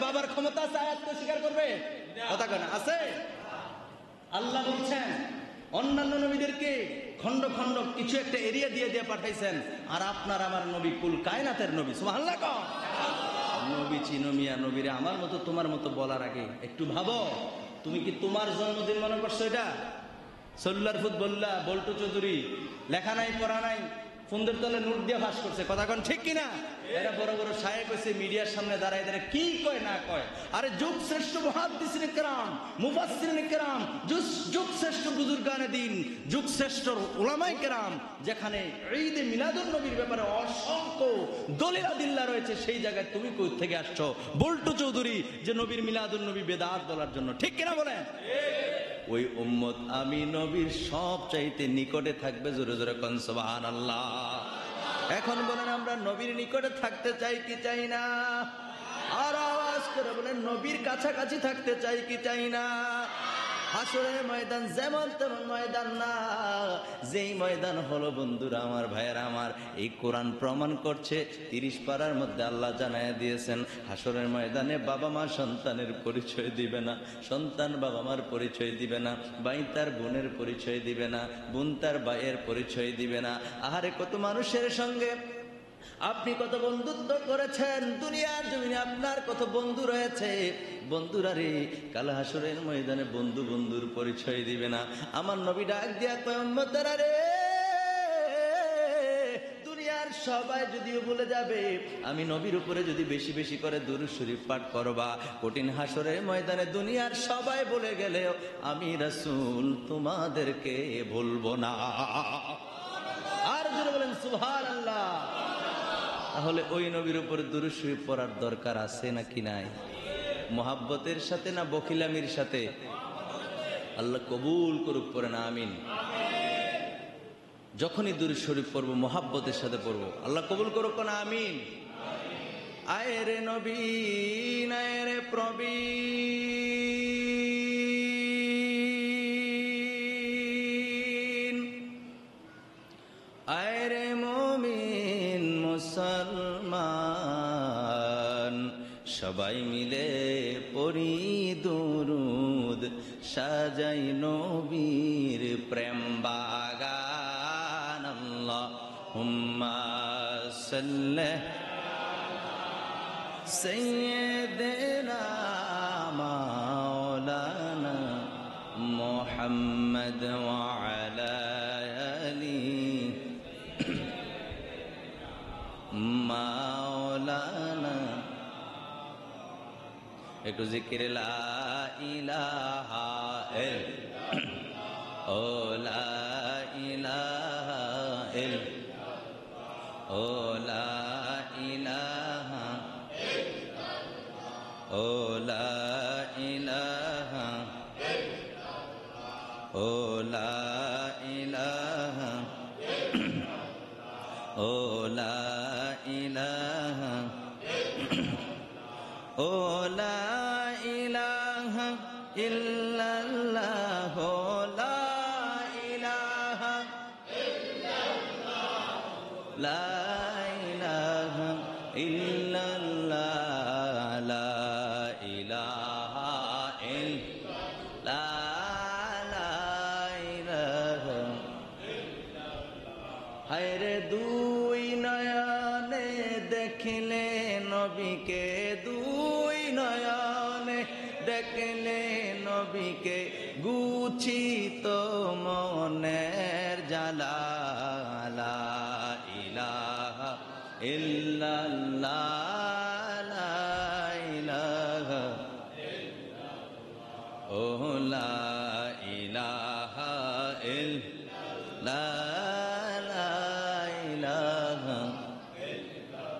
বাবার ক্ষমতা আছে আয়াত স্বীকার করবে? কথা কেন আছে? আল্লাহ বলছেন অন্যান্য নবীদেরকে খন্ড খন্ড কিছু একটা এরিয়া দিয়ে দিয়ে পাঠাইছেন, আর আপনার আমার নবী কুল কায়নাতের নবী। সুবহানাল্লাহ। নবী চিনো মিয়া, নবীরে আমার মতো তোমার মতো বলার আগে একটু ভাবো, তুমি কি তোমার জন্মদিন মনে করছো? এটা সল্লার ফুটবল্লা বল্টু চৌধুরী লেখা নাই পড়া নাই, ফুন্দের তলে নোট দিয়ে ফাঁস করছে। কথা কোন ঠিক কিনা? এরা বড় বড় শায়েখ হয়েছে, মিডিয়ার সামনে দাঁড়ায় দাঁড়ায় কি কয় না কয়। আরে যুগ শ্রেষ্ঠ মুহাদ্দিসিনে কেরাম, মুফাসসিরিনে কেরাম, যুগ শ্রেষ্ঠ বুজুর্গানে দিন, যুগ শ্রেষ্ঠ উলামায়ে কেরাম, যেখানে ঈদে মিলাদুন নবীর ব্যাপারে অসংখ্য দলিল আদিল্লা রয়েছে, সেই জায়গায় তুমি কই থেকে আসছো বল্টু চৌধুরী যে নবীর মিলাদুন নবী বেদাত বলার জন্য? ঠিক কিনা বলেন? ওই উম্মত আমি নবীর সব চাইতে নিকটে থাকবে। জোরে জোরে কোন সুবহানাল্লাহ। এখন বলেন আমরা নবীর নিকটে থাকতে চাই কি চাই না? আর আওয়াজ করে বলেন নবীর কাছাকাছি থাকতে চাই কি চাই না? হাসরের ময়দান যেমন তেমন ময়দান না, যেই ময়দান হলো বন্ধুরা আমার, ভাইয়েরা আমার, এই কোরআন প্রমাণ করছে। 30 পারার মধ্যে আল্লাহ জানায়া দিয়েছেন হাসরের ময়দানে বাবা মা সন্তানের পরিচয় দিবে না, সন্তান বাবা মার পরিচয় দিবে না, ভাই তার বোনের পরিচয় দিবে না, বোন তার ভাইয়ের পরিচয় দিবে না। আহারে কত মানুষের সঙ্গে আপনি কত বন্ধুত্ব করেছেন, দুনিয়ার জমিনে আপনার কত বন্ধু রয়েছে। বন্ধুরা রে, কাল হাসরের ময়দানে বন্ধু বন্ধুর পরিচয় দিবে না। আমার নবী ডাক দিয়া কয় উম্মতেরা রে, দুনিয়ার সবাই যদিও বলে যাবে, আমি নবীর উপরে যদি বেশি বেশি করে দুরূদ শরীফ পাঠ করবা, কঠিন হাসরের ময়দানে দুনিয়ার সবাই বলে গেলেও আমি রাসূল তোমাদেরকে ভুলবো না। আর জোরে বলেন সুবহানাল্লাহ। তাহলে ওই নবীর উপর দুরূদ শরীফ পড়ার দরকার আছে নাকি নাই? মোহাব্বতের সাথে না বখিলামির সাথে? আল্লাহ কবুল করুক, পড়ে না আমিন। যখনই দুরূদ শরীফ পড়বো মোহাব্বতের সাথে পড়বো, আল্লাহ কবুল করুক না আমিন। আয় রে নবী, আয় রে প্রবীণ, আয় রে মুমিন মুসলমান, সবাই মিলে পড়ি দুরুদ, সাজাই নবীর প্রেম বাগান। আল্লাহুম্মা সাল্লি সাইয়্যিদিনা মাওলানা মুহাম্মদ ওয়া আলা আলিহি মাওলানা। একটু জিকির লা ইলাহা ইল্লাল্লাহ, ও লা ইলাহা ইল্লাল্লাহ, ও লা ইলাহা ইল্লাল্লাহ, ও লা ইলাহা ইল্লাল্লাহ, ও লা ইলাহা ইল্লাল্লাহ, ও লা ইলাহা, ও লা ইলাহা ইল্লাল্লাহ, ও লা ইলাহা ইল্লাল্লাহ, লা ইলাহা ইল্লাল্লাহ, লা ইলাহা ইল্লাল্লাহ, লা ইলাহা ইল্লাল্লাহ। হায়রে দুই নয়নে দেখলে নবীকে, দুই নয়নে দেখলে নবীকে, গুছিত মনের জ্বালা। লা ইলাহা ইল্লাল্লাহ, লা ইলাহা ইল্লাল্লাহ, ও লা ইলাহা ইল্লাল্লাহ, লা ইলাহা ইল্লাল্লাহ,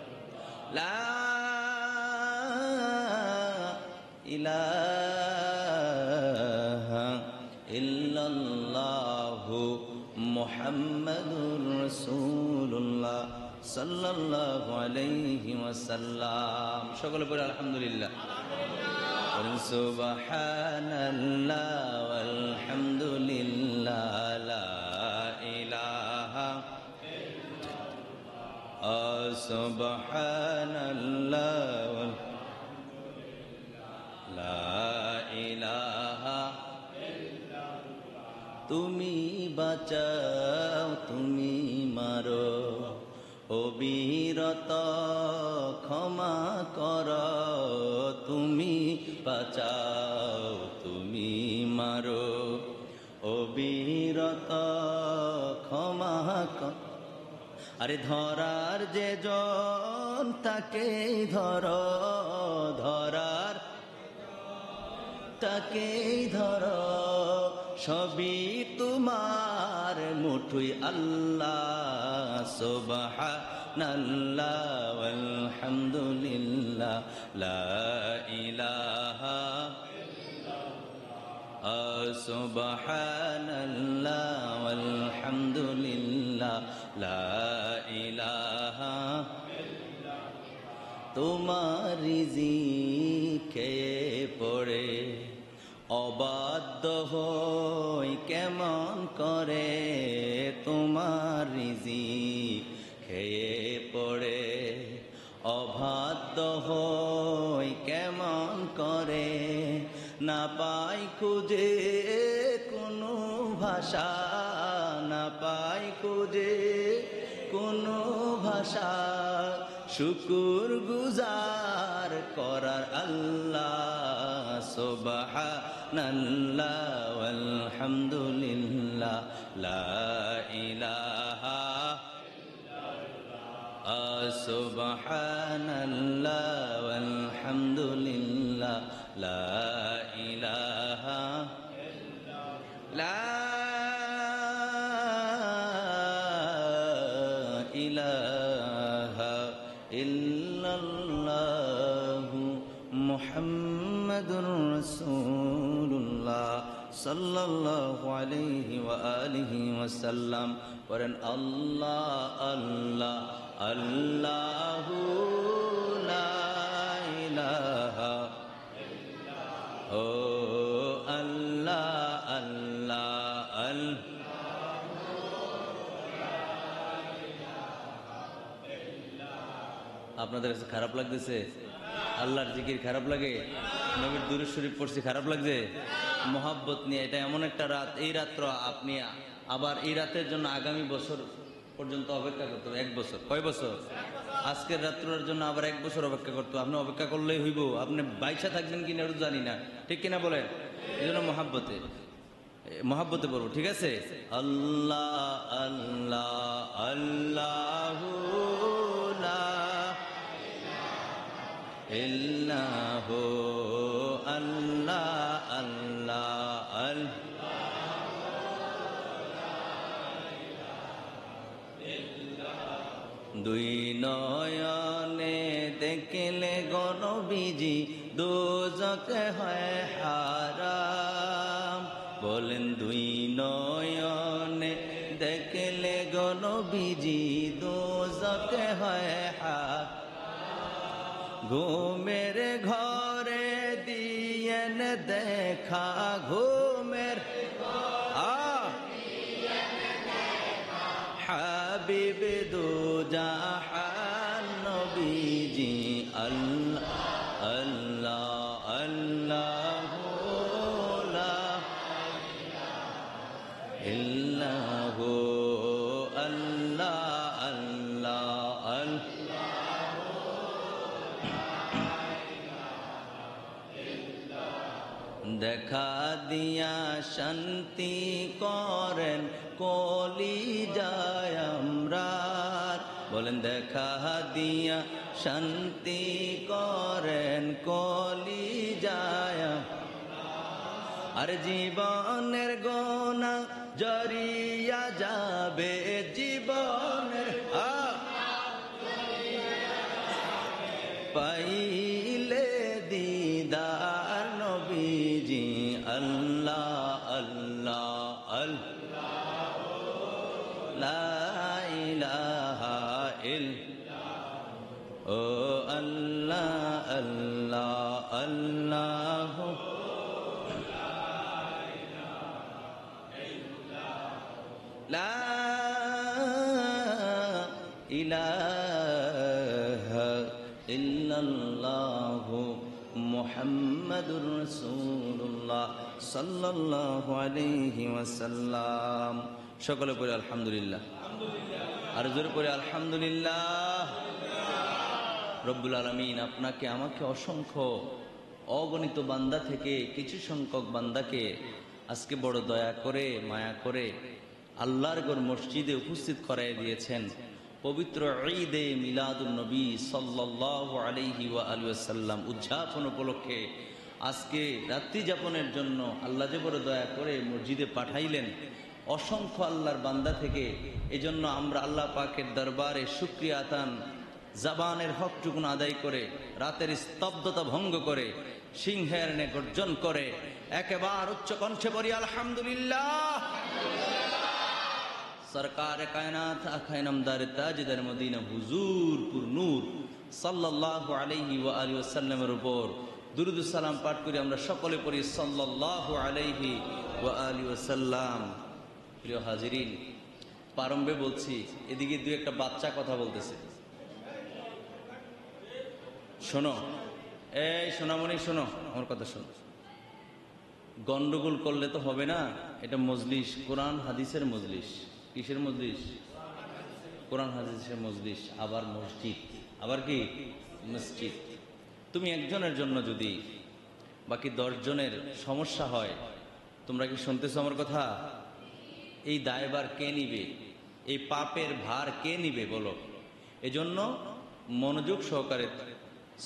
লা ইলাহা ইল্লাল্লাহু মুহাম্মাদুর রাসূলুল্লাহ সাল্লাল্লাহু আলাইহি ওয়াসাল্লাম। সকলে পড়ে আলহামদুলিল্লাহ। সুবহানাল্লাহ ওয়ালহামদুলিল্লাহ, লা ইলাহা ইল্লাল্লাহ, সুবহানাল্লাহ তুমি বাঁচাও তুমি মারো, অবিরত ক্ষমা কর, তুমি বাঁচাও তুমি মারো, অবিরত ক্ষমা কর। আরে ধরার যে জন তাকেই ধর, ধরার তাকেই ধর, সবই তোমার মুঠোয় আল্লাহ। সুবহানাল্লাহ আলহামদুলিল্লাহ লা ইলাহা, সুবহানাল্লাহ আলহামদুলিল্লাহ লা ইলাহা। তোমার রিজিক খেয়ে পড়ে অবাধ্য হই কেমন করে, তোমার রিজিক খেয়ে পড়ে অবাধ্য হই কেমন করে, না পাই খুঁজে কোনো ভাষা, না পাই খুঁজে কোনো ভাষা, শুকুর গুজার করার আল্লাহ। সুবহানাল্লাহ আলহামদুলিল্লাহ লা ইলাহা, সুবহানাল্লাহ আলহামদুলিল্লাহ লা ইলাহা, লা ইলাহা ইল্লাল্লাহু মুহাম্মাদুর রাসূলুল্লাহ সাল্লাল্লাহু আলাইহি ওয়া আলিহি ওয়াসাল্লাম। করেন আল্লাহ আল্লাহ আল্লাহু লা ইলাহা, ও আল্লাহ আল্লাহ আল্লাহ। আপনাদের কাছে খারাপ লাগতেছে? আল্লাহর জিকির খারাপ লাগে? নবীর দুরূদ শরীফ পড়ছি খারাপ লাগছে? মহাব্বত নিয়ে এটা এমন একটা রাত, এই রাত্র আপনি আবার এই রাতের জন্য আগামী বছর পর্যন্ত অপেক্ষা করতে হবে। 1 বছর, কয় বছর? আজকের রাত্রের জন্য আবার 1 বছর অপেক্ষা করতে হবে। আপনি অপেক্ষা করলেই হইব, আপনি বাইচা থাকবেন কিনা ওটা জানি না, ঠিক কিনা বলেন? এই জন্য মহাব্বতে মহাব্বতে বলবো, ঠিক আছে? আল্লাহ আল্লাহ আল্লাহু লা ইল্লাহু, আল্লাহ আল্লাহ দুই নয়নে দেখলে গণবিজি দোজকে হয় হারাম। বলেন দুই নয়নে দেখলে গণবিজি দোজকে হয় হারাম। ঘুমের ঘরে দিয়েন দেখা, ঘুমের হাবিব দু জাহান নবীজি আল্লাহ আল্লাহ আল্লাহু লা ইল্লাহু, আল্লাহ আল্লাহ আল্লাহ। দেখা দিয়া শান্তি করেন কলিজায় আমরার। বলেন দেখা দিয়া শান্তি করেন কলিজায়। আর জীবনের গোনা জরিয়া যাবে, জীবনের পাইলে দিদার নবীজি আল্লাহ আল্লাহ আল্লাহ লা ইলাহা ইল্লাল্লাহ, ও আল্লাহ আল্লাহ আল্লাহ লা ইলাহা ইল্লাল্লাহু মুহাম্মাদুর মুহাম্মাদুর রাসূলুল্লাহ সাল্লাল্লাহু আলাইহি ওয়াসাল্লাম। সকলে পড়ে আলহামদুলিল্লাহ, আর জোরে পড়ে আলহামদুলিল্লাহ। রব্বুল আলামিন আপনাকে আমাকে অসংখ্য অগণিত বান্দা থেকে কিছু সংখ্যক বান্দাকে আজকে বড় দয়া করে মায়া করে আল্লাহর ঘর মসজিদে উপস্থিত করাই দিয়েছেন। পবিত্র ঈদে মিলাদুন নবী সাল্লাল্লাহু আলাইহি ওয়া আলিহি ওয়াসাল্লাম উদযাপন উপলক্ষে আজকে রাত্রি যাপনের জন্য আল্লাহ যে বড় দয়া করে মসজিদে পাঠাইলেন অসংখ্য আল্লাহর বান্দা থেকে। এজন্য আমরা আল্লাহ পাকের দরবারে শুকরিয়া আতান জবানের হকটুকুন আদায় করে রাতের স্তব্ধতা ভঙ্গ করে সিংহের ন্যায় গর্জন করে একেবারে উচ্চ কণ্ঠে বলি আলহামদুলিল্লাহ। সরকার কায়নাত আখায়ে নামদার তাজদার মদিনা হুজুর পুর নূর সাল্লাল্লাহু আলাইহি ওয়া আলিহি ওয়াসাল্লামের উপর দুরূদ ও সালাম পাঠ করি আমরা সকলে পড়ি সাল্লাল্লাহু আলাইহি ওয়া আলিহি ওয়াসাল্লাম। প্রিয় হাজিরিন, প্রারম্ভে বলছি এদিকে দুই একটা বাচ্চা কথা বলতেছে, শোনো। এই সোনামণি শোনো, আমার কথা শোনো। গন্ডগোল করলে তো হবে না। এটা মজলিস, কোরআন হাদিসের মজলিস। কিসের মজলিস? কোরআন হাদিসের মজলিস। আবার মসজিদ, আবার কি মসজিদ। তুমি একজনের জন্য যদি বাকি 10 জনের সমস্যা হয়, তোমরা কি শুনতেছো আমার কথা? এই দায়ভার কে নিবে? এই পাপের ভার কে নিবে বলো? এজন্য মনোযোগ সহকারে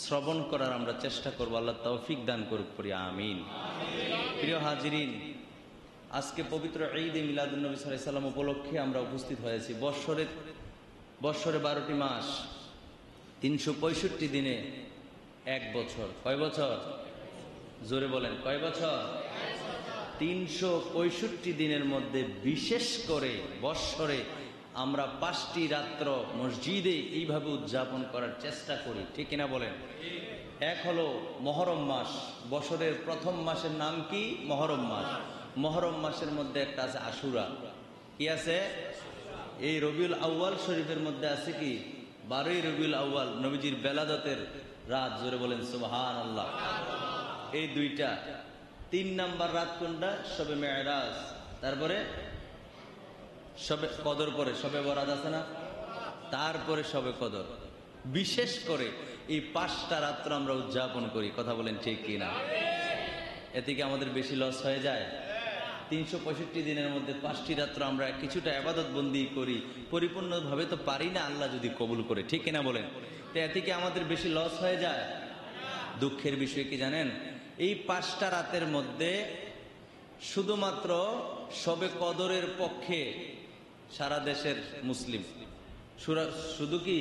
শ্রবণ করার আমরা চেষ্টা করবো। আল্লাহ তৌফিক দান করুক, করি আমিন। প্রিয় হাজিরিন, আজকে পবিত্র ঈদে মিলাদুন নবী সাল্লাল্লাহু আলাইহি ওয়াসাল্লাম উপলক্ষে আমরা উপস্থিত হয়েছি। বৎসরে 12টি মাস, 365 দিনে 1 বছর। কয় বছর? জোরে বলেন, কয় বছর? 365 দিনের মধ্যে বিশেষ করে বৎসরে আমরা 5টি রাত্র মসজিদে এইভাবে উদযাপন করার চেষ্টা করি, ঠিক কিনা বলেন? এক হলো মহরম মাস। বছরের প্রথম মাসের নাম কি? মহরম মাস। মহরম মাসের মধ্যে একটা আছে আশুরা। কি আছে? এই রবিউল আউয়াল শরীফের মধ্যে আছে কি 12ই রবিউল আউয়াল, নবীজির বেলাদতের রাত। জোরে বলেন সুবহানাল্লাহ। এই দুইটা। 3 নাম্বার রাত কোনটা? শবে মেরাজ। তারপরে শবে কদর, পরে শবে বরাত আছে না, তারপরে শবে কদর। বিশেষ করে এই 5টা রাত্র আমরা উদযাপন করি। কথা বলেন ঠিক কিনা? এতে কি আমাদের বেশি লস হয়ে যায়? 365 দিনের মধ্যে 5টি রাত্র আমরা কিছুটা ইবাদত বন্দি করি, পরিপূর্ণভাবে তো পারি না, আল্লাহ যদি কবুল করে, ঠিক কিনা বলেন? তো এতে কি আমাদের বেশি লস হয়ে যায়? দুঃখের বিষয় কি জানেন? এই 5টা রাতের মধ্যে শুধুমাত্র শবে কদরের পক্ষে সারা দেশের মুসলিম, শুধু কি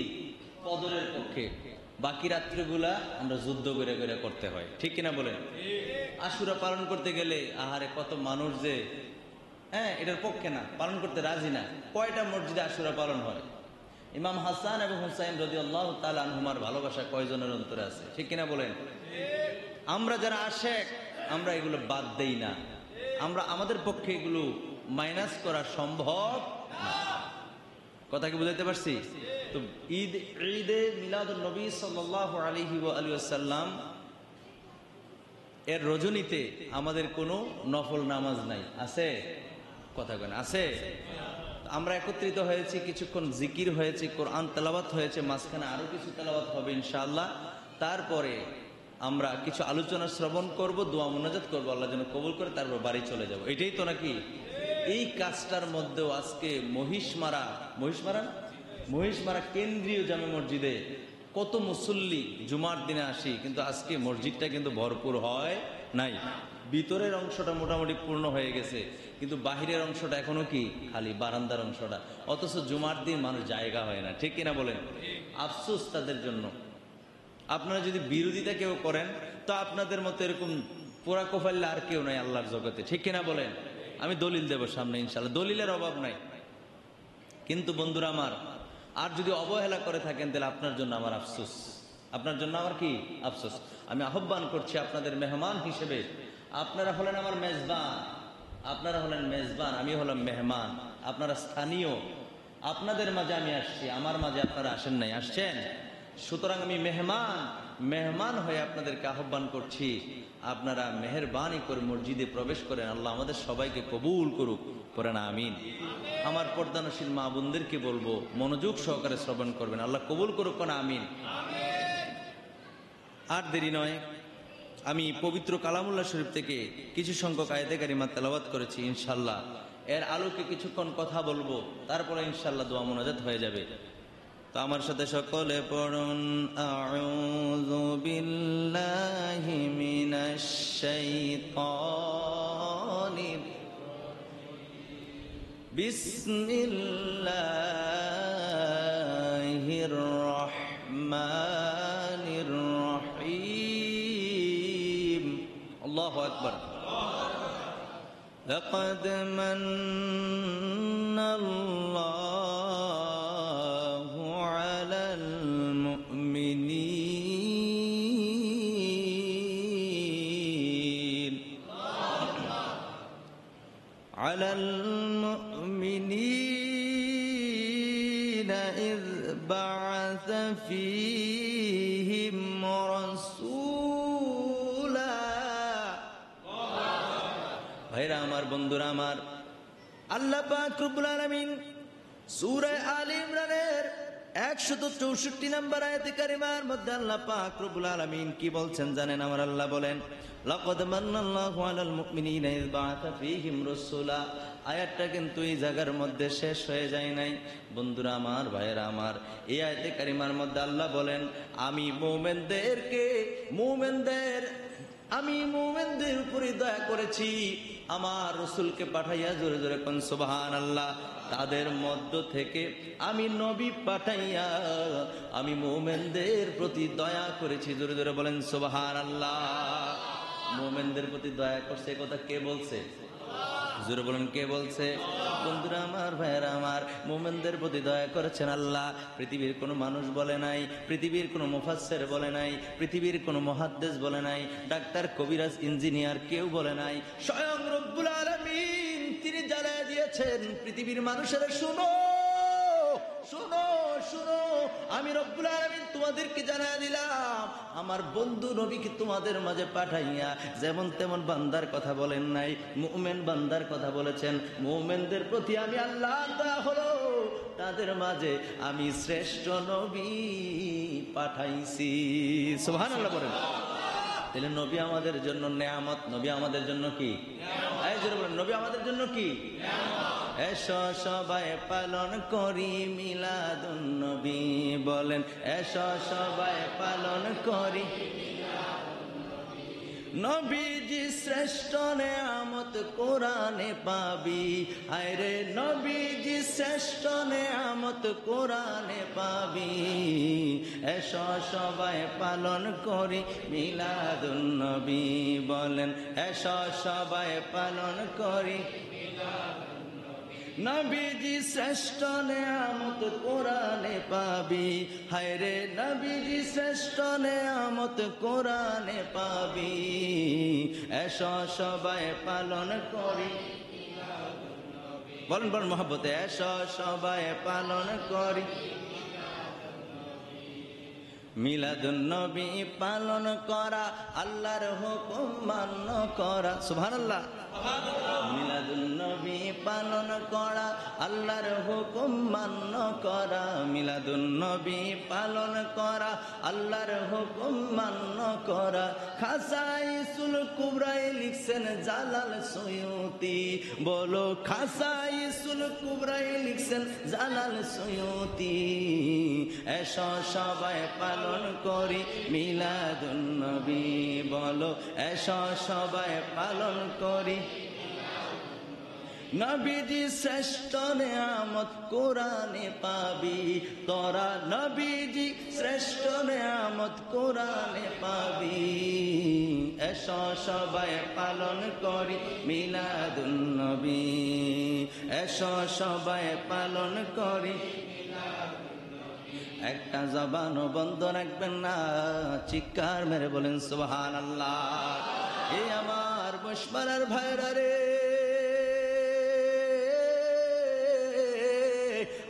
কদরের পক্ষে, বাকি রাত্রিগুলা আমরা যুদ্ধ করে করে করতে হয়, ঠিক কিনা বলেন? আশুরা পালন করতে গেলে আহারে কত মানুষ যে এটার পক্ষে না, পালন করতে রাজি না। কয়টা মসজিদে আশুরা পালন হয়? ইমাম হাসান এবং হুসাইন রাদিয়াল্লাহু তাআলা আনহুমার ভালোবাসা কয়জনের অন্তরে আছে, ঠিক কিনা বলেন? আমরা যারা আশেক, আমরা এগুলো বাদ দেই না। আমরা আমাদের পক্ষে এগুলো মাইনাস করা সম্ভব না। কথা কি বুঝাইতে পারছি? তো ঈদে মিলাদুন নবী সাল্লাল্লাহু আলাইহি ওয়া আলিহি ওয়াসাল্লাম এর রজনীতে আমাদের কোনো নফল নামাজ নাই, আছে? কথা কেন আছে? আমরা একত্রিত হয়েছি, কিছুক্ষণ জিকির হয়েছে, কোরআন তেলাওয়াত হয়েছে, মাঝখানে আরো কিছু তেলাওয়াত হবে ইনশাআল্লাহ। তারপরে আমরা কিছু আলোচনা শ্রবণ করব, দোয়া মুনাজাত করবো, আল্লাহ যেন কবুল করে, তারপর বাড়ি চলে যাব। এটাই তো নাকি? এই কাজটার মধ্যেও আজকে মহিষমারা কেন্দ্রীয় জামে মসজিদে কত মুসল্লি জুমার দিনে আসি, কিন্তু আজকে মসজিদটা কিন্তু ভরপুর হয় নাই। ভিতরের অংশটা মোটামুটি পূর্ণ হয়ে গেছে, কিন্তু বাহিরের অংশটা এখনো কি খালি, বারান্দার অংশটা। অথচ জুমার দিন মানুষ জায়গা হয় না, ঠিক কিনা বলেন? আফসোস তাদের জন্য। আপনারা যদি বিরোধিতা কেউ করেন তো আপনাদের মতো এরকম পোড়া কোফাল্লা আর কেউ নাই আল্লাহর জগতে, ঠিক কিনা বলেন? আমি দলিল দেব সামনে ইনশাআল্লাহ, দলিলের অভাব নাই। কিন্তু বন্ধুরা আমার, আর যদি অবহেলা করে থাকেন তাহলে আপনার জন্য আমার আফসোস, আপনার জন্য আমার কি আফসোস। আমি আহ্বান করছি আপনাদের মেহমান হিসেবে, আপনারা হলেন আমার মেজবান, আপনারা হলেন মেজবান, আমি হলাম মেহমান। আপনারা স্থানীয়, আপনাদের মাঝে আমি আসছি, আমার মাঝে আপনারা আসেন নাই, আসছেন। সুতরাং আমি মেহমান, মেহমান হয়ে আপনাদেরকে আহ্বান করছি, আপনারা মেহেরবানি করে মসজিদে প্রবেশ করেন। আল্লাহ আমাদের সবাইকে কবুল করুক, করেন আমিন। আমার পর্দানশীল মা বোনদেরকে বলবো মনোযোগ সহকারে শ্রবণ করবেন, আল্লাহ কবুল করুক, কোন আমিন। আর দেরি নয়, আমি পবিত্র কালামুল্লাহ শরীফ থেকে কিছু সংখ্যক আয়াতে কারিমা তেলাওয়াত করেছি। ইনশাল্লাহ এর আলোকে কিছুক্ষণ কথা বলবো, তারপরে ইনশাল্লাহ দোয়া মোনাজাত হয়ে যাবে। তো আমার সাথে সকলে পড়ুন, আউযু বিল্লাহি মিনাশ শাইতানির বিসমিল্লাহির রহমানির রহিম। আল্লাহু আকবার। লাকাদ মান্নাল্লাহু আলাল মুমিনিন ইয বা'আসা ফীহিম রাসূলা। ভাইরা আমার, বন্ধুরা আমার, আল্লাহ পাক রব্বুল আলামিন সূরা আলে ইমরানের 164 নম্বর আয়াতে কারিমার মধ্যে আল্লাহ পাক রব্বুল আলামিন কি বলছেন জানেন? আমার আল্লাহ বলেন, লাকাদ মান্নাল্লাহু আলাল মুমিনিনা ইয বা'আসা ফীহিম রাসূলা। আয়াতটা কিন্তু এই জায়গার মধ্যে শেষ হয়ে যায় নাই। বন্ধুরা আমার, ভাইয়েরা আমার, এই আয়াতে কারিমার মধ্যে আল্লাহ বলেন, আমি মুমিনদের উপরে দয়া করেছি, আমার রাসূলকে পাঠাইয়া, জোরে জোরে কোন সুবহানাল্লাহ, তাদের মধ্য থেকে আমি নবী পাঠাইয়া আমি মুমিনদের প্রতি দয়া করেছি। জোরে জোরে বলেন সুবহানাল্লাহ। মুমিনদের প্রতি দয়া করছে, কথা কে বলছে? জোরে বলেন, কে বলছে? বন্ধুরা আমার, ভাইয়েরা আমার, মুমিনদের প্রতি দয়া করেছেন আল্লাহ। পৃথিবীর কোনো মানুষ বলে নাই, পৃথিবীর কোনো মুফাসসির বলে নাই, পৃথিবীর কোনো মুহাদ্দিস বলে নাই, ডাক্তার, কবিরাজ, ইঞ্জিনিয়ার কেউ বলে নাই। স্বয়ং রব্বুল আলামিন তিনি জানায় দিয়েছেন পৃথিবীর মানুষেরা, শুনো শুনো শুনো, আমি রব্বুল আলামিন তোমাদেরকে জানায় দিলাম, আমার বন্ধু নবীকে তোমাদের মাঝে পাঠাইয়া যেমন তেমন বান্দার কথা বলেন নাই, মুমিন বান্দার কথা বলেছেন। মুমিনদের প্রতি আমি আল্লাহ দয়া হলো, তাদের মাঝে আমি শ্রেষ্ঠ নবী পাঠাইছি। সুবহানাল্লাহ বলেন। তাহলে নবী আমাদের জন্য নেয়ামত। নবী আমাদের জন্য কি? নবী আমাদের জন্য কি? এসো সবাই পালন করি মিলাদুন নবী। বলেন, এসো সবাই পালন করি। নবীজি শ্রেষ্ঠ নেয়ামত কোরআনে পাবি, আরে নবীজি শ্রেষ্ঠ নেয়ামত কোরআনে পাবি। এসো সবাই পালন করি মিলাদুন নবী। বলেন, এসো সবাই পালন করি। নবীজি শ্রেষ্ঠ নেয়ামত কোরআনে পাবি, হায় রে নবীজি শ্রেষ্ঠ নেয়ামত কোরআনে পাবি। এসো সবাই পালন করি। বলেন বলেন মহব্বতে, এসো সবাই পালন করি মিলাদুন নবী। পালন করা আল্লাহর হুকুম মান্য করা। সুবহানাল্লাহ। মিলাদুন নবী পালন করা আল্লাহর হুকুম মান্য করা। মিলাদুন নবী পালন করা আল্লাহর হুকুম মান্য করা। খাসাইসুল কুবরায় লিখছেন জালাল সুয়ুতি। বলো, খাসাইসুল কুবরায় লিখছেন জালাল সুয়ুতি। এসো সবাই পালন করি মিলাদুন নবী। বলো, এসো সবাই পালন করি। নবীজি শ্রেষ্ঠ নেয়ামত কোরআনে পাবি তোরা। নবীজি শ্রেষ্ঠ নেয়ামত কোরআনে পাবি। এসো সবাই পালন করি মিলাদুন নবী। এসো সবাই পালন করি। একটা জবানও বন্ধ রাখবেন না, চিৎকার মেরে বলেন সুবহানাল্লাহ। এ আমার বসবালার ভাইরা রে,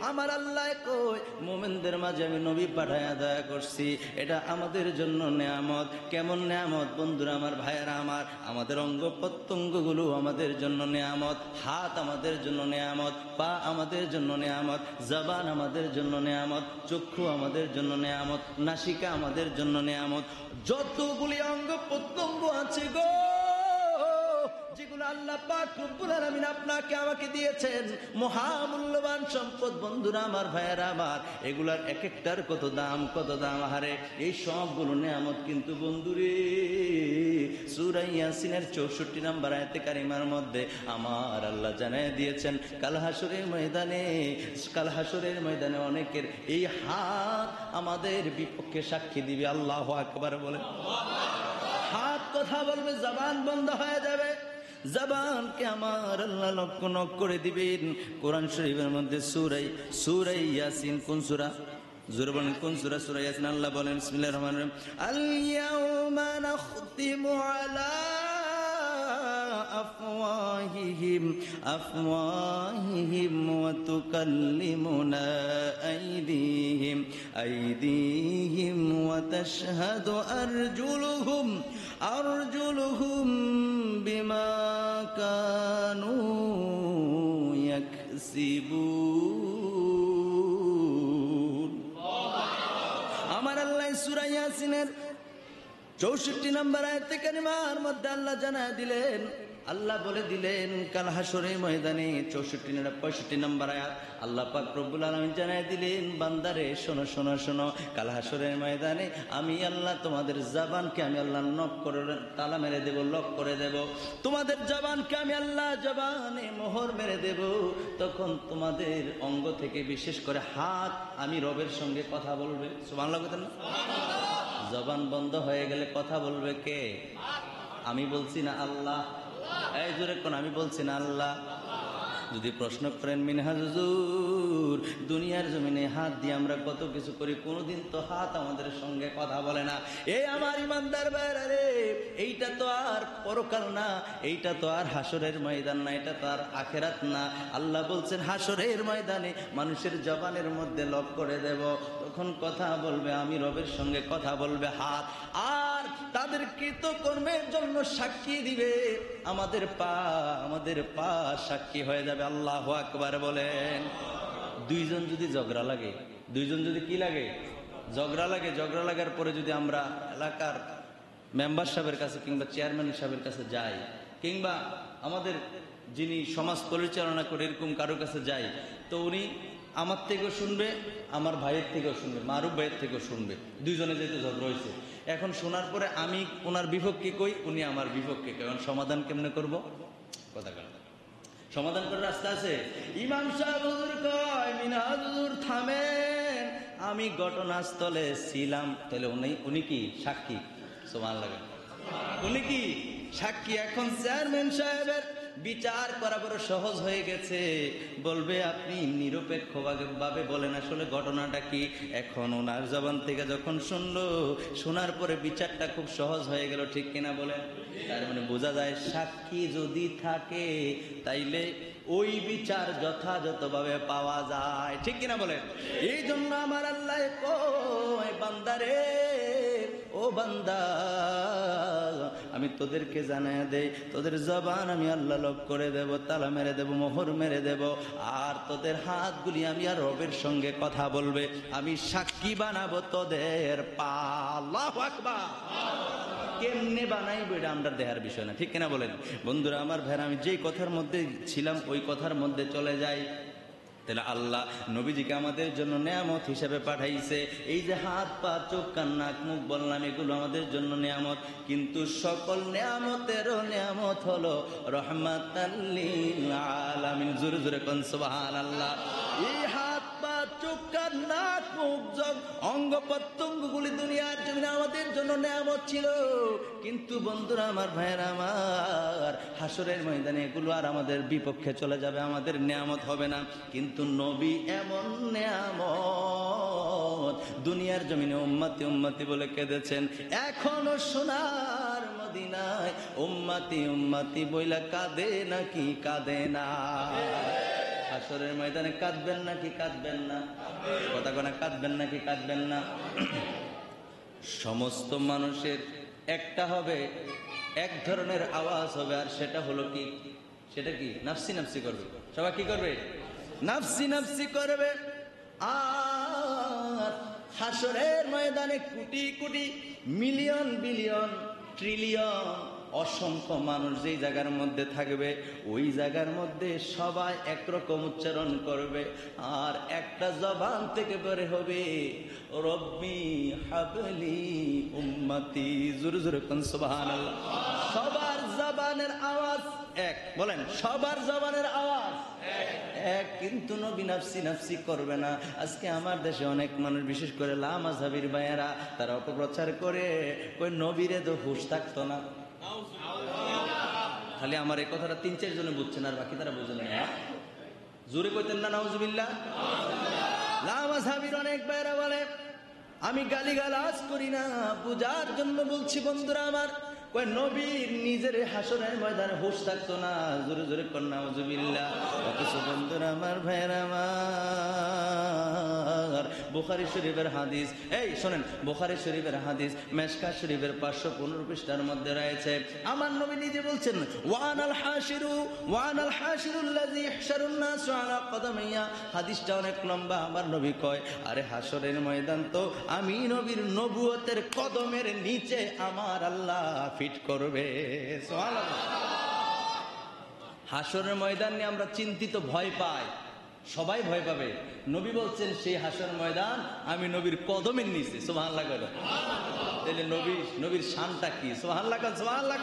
আমার আল্লাহ কই মুমিনদের মাঝে আমি নবী পাঠায়া দয়া করছি, এটা আমাদের জন্য নেয়ামত। কেমন নেয়ামত বন্ধুরা আমার, ভাইয়েরা আমার, আমাদের অঙ্গ প্রত্যঙ্গগুলো আমাদের জন্য নেয়ামত। হাত আমাদের জন্য নেয়ামত, পা আমাদের জন্য নেয়ামত, জবান আমাদের জন্য নেয়ামত, চক্ষু আমাদের জন্য নেয়ামত, নাসিকা আমাদের জন্য নেয়ামত। যতগুলি অঙ্গ প্রত্যঙ্গ আছে গো, যেগুলো আল্লাহ পাক রব্বুল আলামিন আপনাকে আমাকে দিয়েছেন, মহামূল্যবান সম্পদ বন্ধুরা আমার, ভাইয়েরা আমার, এগুলার এক একটার কত দাম, কত দাম। হারে এই সবগুলো নেয়ামত কিন্তু বন্ধুরে সূরা ইয়াসিনের 64 নম্বর আয়াতে কারিমার মধ্যে আমার আল্লাহ জানায় দিয়েছেন, কাল হাসরের ময়দানে অনেকের এই হাত আমাদের বিপক্ষে সাক্ষী দিবে। আল্লাহু আকবার বলে। হাত কথা বলবে, জবান বন্ধ হয়ে যাবে, জবানকে আমার আল্লাহ লক্ষ্য করে দিবেন। কোরআন শরীফের মধ্যে সূরা ইয়াসিন, কোন সূরা? জোরে বলেন কোন সূরা? সূরা ইয়াসিন। আল্লাহ বলেন বিসমিল্লাহির রহমানির রহিম, আল ইয়াউমা নাখতিমু আলা আফওয়াহিহিম ওয়া তুকাল্লিমুনা আইদিহিম ওয়া তাশহাদু আরজুলুহুম বিমা কানু ইয়াকসিবুন। আমার আল্লাহ সূরা ইয়াসিনের 64 নম্বর আয়াতে কারিমার মধ্যে আল্লাহ জানায় দিলেন, আল্লাহ বলে দিলেন কাল হাসরের ময়দানে 65 নম্বর আয়াত আল্লাহ পাক রব্বুল আলামিন জানায় দিলেন, বান্দারে শোনো শোনো শোনো, কাল হাসরের ময়দানে আমি আল্লাহ তোমাদের জবানকে আমি আল্লাহ নক করে তালা মেরে দেব, লক করে দেব। তোমাদের জবানকে আমি আল্লাহ জবানে মোহর মেরে দেব। তখন তোমাদের অঙ্গ থেকে বিশেষ করে হাত আমি রবের সঙ্গে কথা বলবে। সুবহানাল্লাহ বলেন না? জবান বন্ধ হয়ে গেলে কথা বলবে কে? আমি বলছি না আল্লাহ? এই জোরে কোন আমি বলছি না আল্লাহ? যদি প্রশ্ন করেন মিনহাজ হুজুর, দুনিয়ার জমিনে হাত দিয়ে আমরা কত কিছু করি, কোনোদিন তো হাত আমাদের সঙ্গে কথা বলে না। এই আমার ইমানদার ভাইরা রে, এইটা তো আর পরকাল না, এইটা তো আর হাসরের ময়দান না, এটা তো আর আখেরাত না। আল্লাহ বলছেন হাসরের ময়দানে মানুষের জবানের মধ্যে লক করে দেব, তখন কথা বলবে আমি রবের সঙ্গে কথা বলবে হাত, আর তাদের কৃতকর্মের জন্য সাক্ষী দিবে আমাদের পা সাক্ষী হয়ে যাবে। আল্লাহু আকবার বলেন। দুইজন যদি ঝগড়া লাগে, দুইজন যদি কি লাগে? ঝগড়া লাগে। ঝগড়া লাগার পরে যদি আমরা এলাকার মেম্বার সাহেবের কাছে কিংবা চেয়ারম্যান সাহেবের কাছে যাই, কিংবা আমাদের যিনি সমাজ পরিচালনা করে এরকম কারোর কাছে যাই, তো উনি আমার থেকেও শুনবে, আমার ভাইয়ের থেকেও শুনবে, মারুফ ভাইয়ের থেকেও শুনবে। দুইজনে যেহেতু ঝগড়া হয়েছে, এখন শোনার পরে আমি ওনার বিপক্ষে কই, উনি আমার বিপক্ষে কই, এখন সমাধান কেমনে করব? কথা বলেন। সমাধান করার রাস্তা আছে? ইমাম সাহেব হুজুর কয় মিনহাজ হুজুর থামেন, আমি ঘটনাস্থলে ছিলাম। তাহলে উনি কি সাক্ষী? সুবহানাল্লাহ। উনি কি সাক্ষী? এখন চেয়ারম্যান সাহেবের বিচার করা বড় সহজ হয়ে গেছে, বলবে আপনি নিরপেক্ষ ভাবে বলেন আসলে ঘটনাটা কি। এখন ওনার জবান থেকে যখন শুনলো, শোনার পরে বিচারটা খুব সহজ হয়ে গেল, ঠিক কিনা বলেন? তার মানে বোঝা যায় সাক্ষী যদি থাকে তাইলে ওই বিচার যথাযথভাবে পাওয়া যায়, ঠিক কিনা বলেন? এই জন্য আমার আল্লাহ কয় বান্দারে, ও বান্দা আমি তোদেরকে জানায় দেই, তোদের জবান আমি আল্লাহ লক করে দেব, তালা মেরে দেব, মোহর মেরে দেব, আর তোদের হাতগুলি আমি আর রবের সঙ্গে কথা বলবে, আমি সাক্ষী বানাবো তোদের পা। আল্লাহু আকবার। কেমনে বানাইবো এটা আমরা দেখার বিষয় না, ঠিক কিনা বলেন? বন্ধুরা আমার ভাইরা, আমি যেই কথার মধ্যে ছিলাম ওই কথার মধ্যে চলে যাই। তাহলে আল্লাহ নবীজিকে আমাদের জন্য নেয়ামত হিসেবে পাঠাইছে। এই যে হাত পা চোখ কান নাক মুখ বললাম, এগুলো আমাদের জন্য নেয়ামত, কিন্তু সকল নেয়ামতেরও নেয়ামত হলো রহমাতাল লিল আলামিন। জোরে জোরে কোন সুবহানাল্লাহ। এই হাত পা চোখ কান নাক মুখ অঙ্গ প্রত্যঙ্গগুলি দুনিয়ার জন্য আমাদের জন্য নেয়ামত ছিল, কিন্তু বন্ধুরা আমার ভাইয়েরা আমার, হাসরের ময়দানে এগুলো আর আমাদের বিপক্ষে চলে যাবে, আমাদের নেয়ামত হবে না। কিন্তু নবী এমন নেয়ামত, দুনিয়ার জমিনে উম্মতি উম্মতি বলে কেঁদেছেন, এখনো সোনার মদিনায় উম্মতি উম্মতি বইলা কাঁদে নাকি কাঁদে না? হাসরের ময়দানে কাঁদবেন নাকি কাঁদবেন না? কথা কোনা, কাঁদবেন নাকি কাঁদবেন না? সমস্ত মানুষের একটা হবে, এক ধরনের আওয়াজ হবে, আর সেটা হলো কি? সেটা কি? নাফসি নাফসি করবে। সবাই কি করবে? নাফসি নাফসি করবে। আর হাসরের ময়দানে crore crore, million billion, trillion, অসংখ্য মানুষ যেই জায়গার মধ্যে থাকবে, ওই জায়গার মধ্যে সবাই একরকম উচ্চারণ করবে, আর একটা জবান থেকে বের হবে, রব্বি হাবলি উম্মতি। জোরে জোরে কোন সুবহানাল্লাহ। সবার জবানের আওয়াজ এক, বলেন সবার জবানের আওয়াজ এক, কিন্তু নবী নাফসি নাফসি করবে না। আজকে আমার দেশে অনেক মানুষ, বিশেষ করে লা মাযহাবির ভাইয়েরা, তারা অপপ্রচার করে, কই নবীরে তো হুঁশ থাকতো না। খালি আমার এই কথাটা ৩-৪ জনে বুঝছেন, আর বাকি তারা বুঝে না। জোরে কইতেন না নাউজুবিল্লাহ? লা মাযহাবির অনেক ভাইয়েরা বলে, আমি গালিগালাজ করি না, বুঝার জন্য বলছি বন্ধুরা আমার, কই নবীর নিজের হাসরের ময়দানে হুঁশ থাকতো না। জোরে জোরে কর নাউজুবিল্লাহ। অথচ বন্ধুরা আমার, ভাইয়েরা আমার, বুখারী শরীফের হাদিস, এই শোনেন, বুখারী শরীফের হাদিস মেশকাত শরীফের 515 পৃষ্ঠার মধ্যে রয়েছে। আমার নবী নিজে বলছেন, ওয়ানাল হাশিরুল্লাযী ইহশারুন নাস আলা কদামাইয়া। হাদিসটা অনেক লম্বা। আমার নবী কয়, আরে হাসরের ময়দান তো আমি নবীর নবুয়তের কদমের নিচে আমার আল্লাহ ফিট করবে। সুবহানাল্লাহ। হাসরের ময়দান নিয়ে আমরা চিন্তিত, ভয় পাই, সবাই ভয় পাবে। নবী বলছেন সেই হাসর ময়দান আমি নবীর কদমের নিচে। সুবহানাল্লাহ। তাহলে নবীর শানটা কি? সুবহানাল্লাহ, সুবহানাল্লাহ।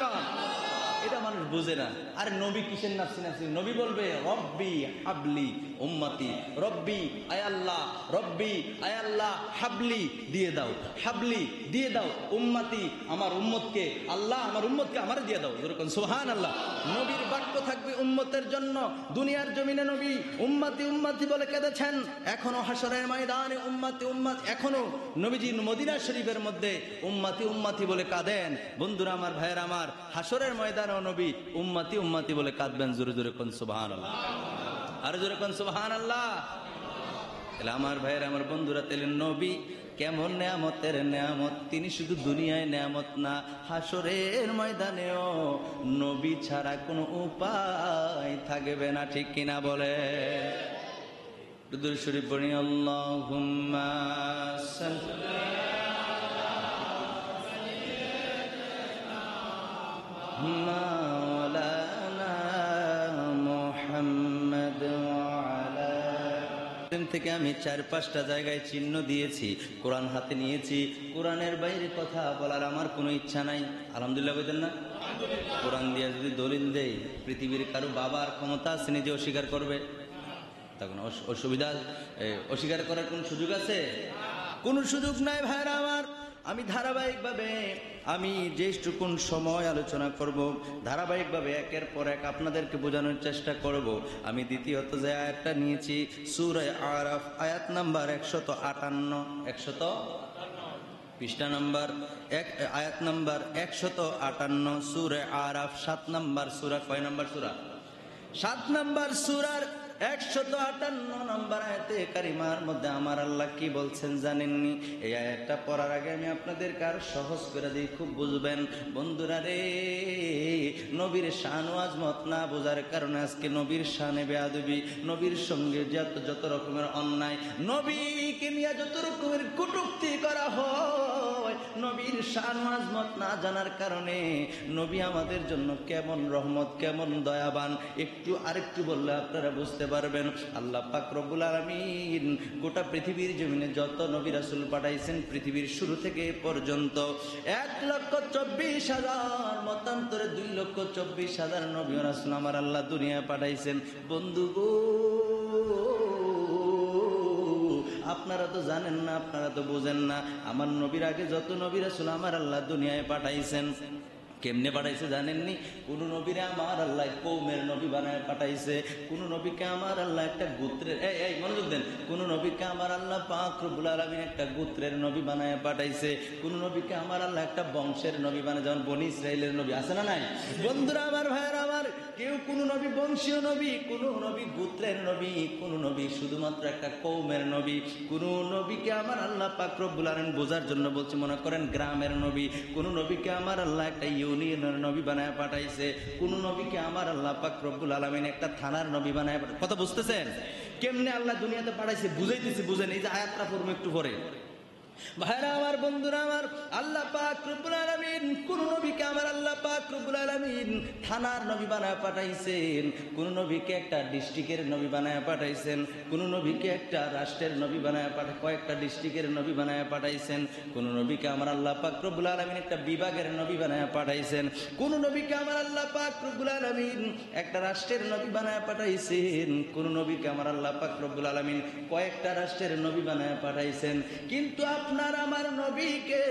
এটা মানুষ বুঝে না। আরে নবী কিসের নাফসি নাফসি? নবী বলবে রব্বি হাবলি উম্মতি, রব্বি আয় আল্লাহ, রব্বি আয় আল্লাহ হাবলি দিয়ে দাও, হাবলি দিয়ে দাও, উম্মতি আমার উম্মতকে, আল্লাহ আমার উম্মতকে আমারে দিয়ে দাও। যেরকম সুবহানাল্লাহ। নবীর বাক্য থাকবে উম্মতের জন্য। দুনিয়ার জমিনে নবী উম্মতি উম্মতি বলে কেঁদেছেন, এখনো হাসরের ময়দানে উম্মতি উম্মত, এখনো নবীজি মদিনা শরীফের মধ্যে উম্মতি উম্মতি বলে কাঁদেন। বন্ধুরা আমার, ভাইয়ের আমার, হাসরের ময়দানে নবী উম্মতি উম্মতি বলে কাঁদবেন। জোরে জোরে কোন সুবহানাল্লাহ, আরো জোরে কোন সুবহানাল্লাহ। তাহলে আমার ভাইয়ের, আমার বন্ধুরা, তাহলে নবী কেমন নেয়ামতের নেয়ামত। তিনি শুধু দুনিয়ায় নেয়ামত না, হাসরের ময়দানেও নবী ছাড়া কোনো উপায় থাকবে না। ঠিক কিনা বলে? দুরূদ শরীফ পড়ি, আল্লাহুম্মা সাল্লি মাওলানা মুহাম্মদ ওয়ালা। থেকে আমি 4-5টা জায়গায় চিহ্ন দিয়েছি, কোরআন হাতে নিয়েছি। কোরআনের বাইরে কথা বলার আমার কোনো ইচ্ছা নাই। আলহামদুলিল্লাহ বলতেন না? কোরআন দিয়ে যদি দলিল দেই, পৃথিবীর কারো বাবার ক্ষমতা আছে নিজে অস্বীকার করবে? তখন অসুবিধা, অস্বীকার করার কোন সুযোগ আছে? কোন সুযোগ নাই ভাইরা আমার। আমি ধারাবাহিকভাবে, আমি যেটুকুন সময় আলোচনা করব, ধারাবাহিকভাবে একের পর এক আপনাদেরকে বোঝানোর চেষ্টা করব। আমি দ্বিতীয়ত যে আয়াতটা নিয়েছি, সূরা আরাফ, আয়াত নাম্বার 158, পৃষ্ঠা নাম্বার 1, আয়াত নাম্বার 158, সূরা আরাফ 7 নম্বর সূরা। কয় নম্বর সূরা? 7 নম্বর সূরার 158 নম্বর আয়াতে কারিমার মধ্যে আমার আল্লাহ কি বলছেন জানেননি? এই আয়াতটা পড়ার আগে আমি আপনাদেরকে আরো সহজ করে দিই, খুব বুঝবেন। বন্ধুরা রে, নবীর শান ও আজমত না বোঝার কারণে আজকে নবীর শানে বেয়াদবি, নবীর সঙ্গে যত রকমের অন্যায়, নবীকে নিয়ে যত রকমের কটূক্তি করা হয়, নবীর শান ও আজমত না জানার কারণে নবী আমাদের জন্য কেমন রহমত, কেমন দয়াবান, একটু আরেকটু বললে আপনারা বুঝতে পারবেন। আল্লাহ পাক রব্বুল আলামিন গোটা পৃথিবীর জমিনে যত নবী রাসূল পাঠাইছেন, পৃথিবীর শুরু থেকে পর্যন্ত 1,24,000, মতান্তরে 2,24,000 নবী রাসূল আমার আল্লাহ দুনিয়ায় পাঠাইছেন। বন্ধু গো, আপনারা তো জানেন না, আপনারা তো বোঝেন না, আমার নবীর আগে যত নবী রাসূল আমার আল্লাহ দুনিয়ায় পাঠাইছেন, কেমনে পাঠাইছে জানেননি? কোন নবীরে আমার আল্লাহ কওমের নবী বানায় পাঠাইছে, কোন নবীকে আমার আল্লাহ একটা গোত্রের, এই মনোযোগ দেন, কোন নবীকে আমার আল্লাহ পাক রব্বুল আলামিন একটা গোত্রের নবী বানায় পাঠাইছে, কোন নবীকে আমার আল্লাহ একটা বংশের নবী বানায়, যেমন বনি ইসরাইলের নবী আছে না নাই? বন্ধুরা আমার, ভাইয়েরা আমার, কেউ কোন নবী বংশীয় নবী, কোন নবী গোত্রের নবী, কোন নবী শুধুমাত্র একটা কওমের নবী, কোন নবীকে আমার আল্লাহ পাক রব্বুল আলামিন বোঝার জন্য বলছে, মনে করেন গ্রামের নবী, কোন নবীকে আমার আল্লাহ একটা ইউনিয়নের নবী বানায় পাঠাইছে, কোন নবীকে আমার আল্লাহ পাক রব্বুল আলামিন একটা থানার নবী বানায়। কথা বুঝতেছেন কেমনে আল্লাহ দুনিয়াতে পাঠাইছে? বুঝাইতেছি, বুঝেন। এই যে আয়াতটা পড়বো একটু পরে, ভাইরা আমার, বন্ধুরা আমার, আল্লাহ পাক রব্বুল আলামিন কোন নবীকে আমার আল্লাহ পাক রব্বুল আলামিন থানার নবী বানায় পাঠাইছেন, কোন নবীকে একটা ডিস্ট্রিক্টের নবী বানায় পাঠাইছেন, কোন নবীকে একটা রাষ্ট্রের নবী বানায় কয়েকটা ডিস্ট্রিক্টের নবী বানায় পাঠাইছেন, কোন নবীকে আমার আল্লাহ পাক রব্বুল আলামিন একটা বিভাগের নবী বানায় পাঠাইছেন, কোন নবীকে আমার আল্লাহ পাক রব্বুল আলামিন একটা রাষ্ট্রের নবী বানায় পাঠাইছেন, কোন নবীকে আমার আল্লাহ পাক রব্বুল আলামিন কয়েকটা রাষ্ট্রের নবী বানায় পাঠাইছেন। কিন্তু আপনার আমার নবীকে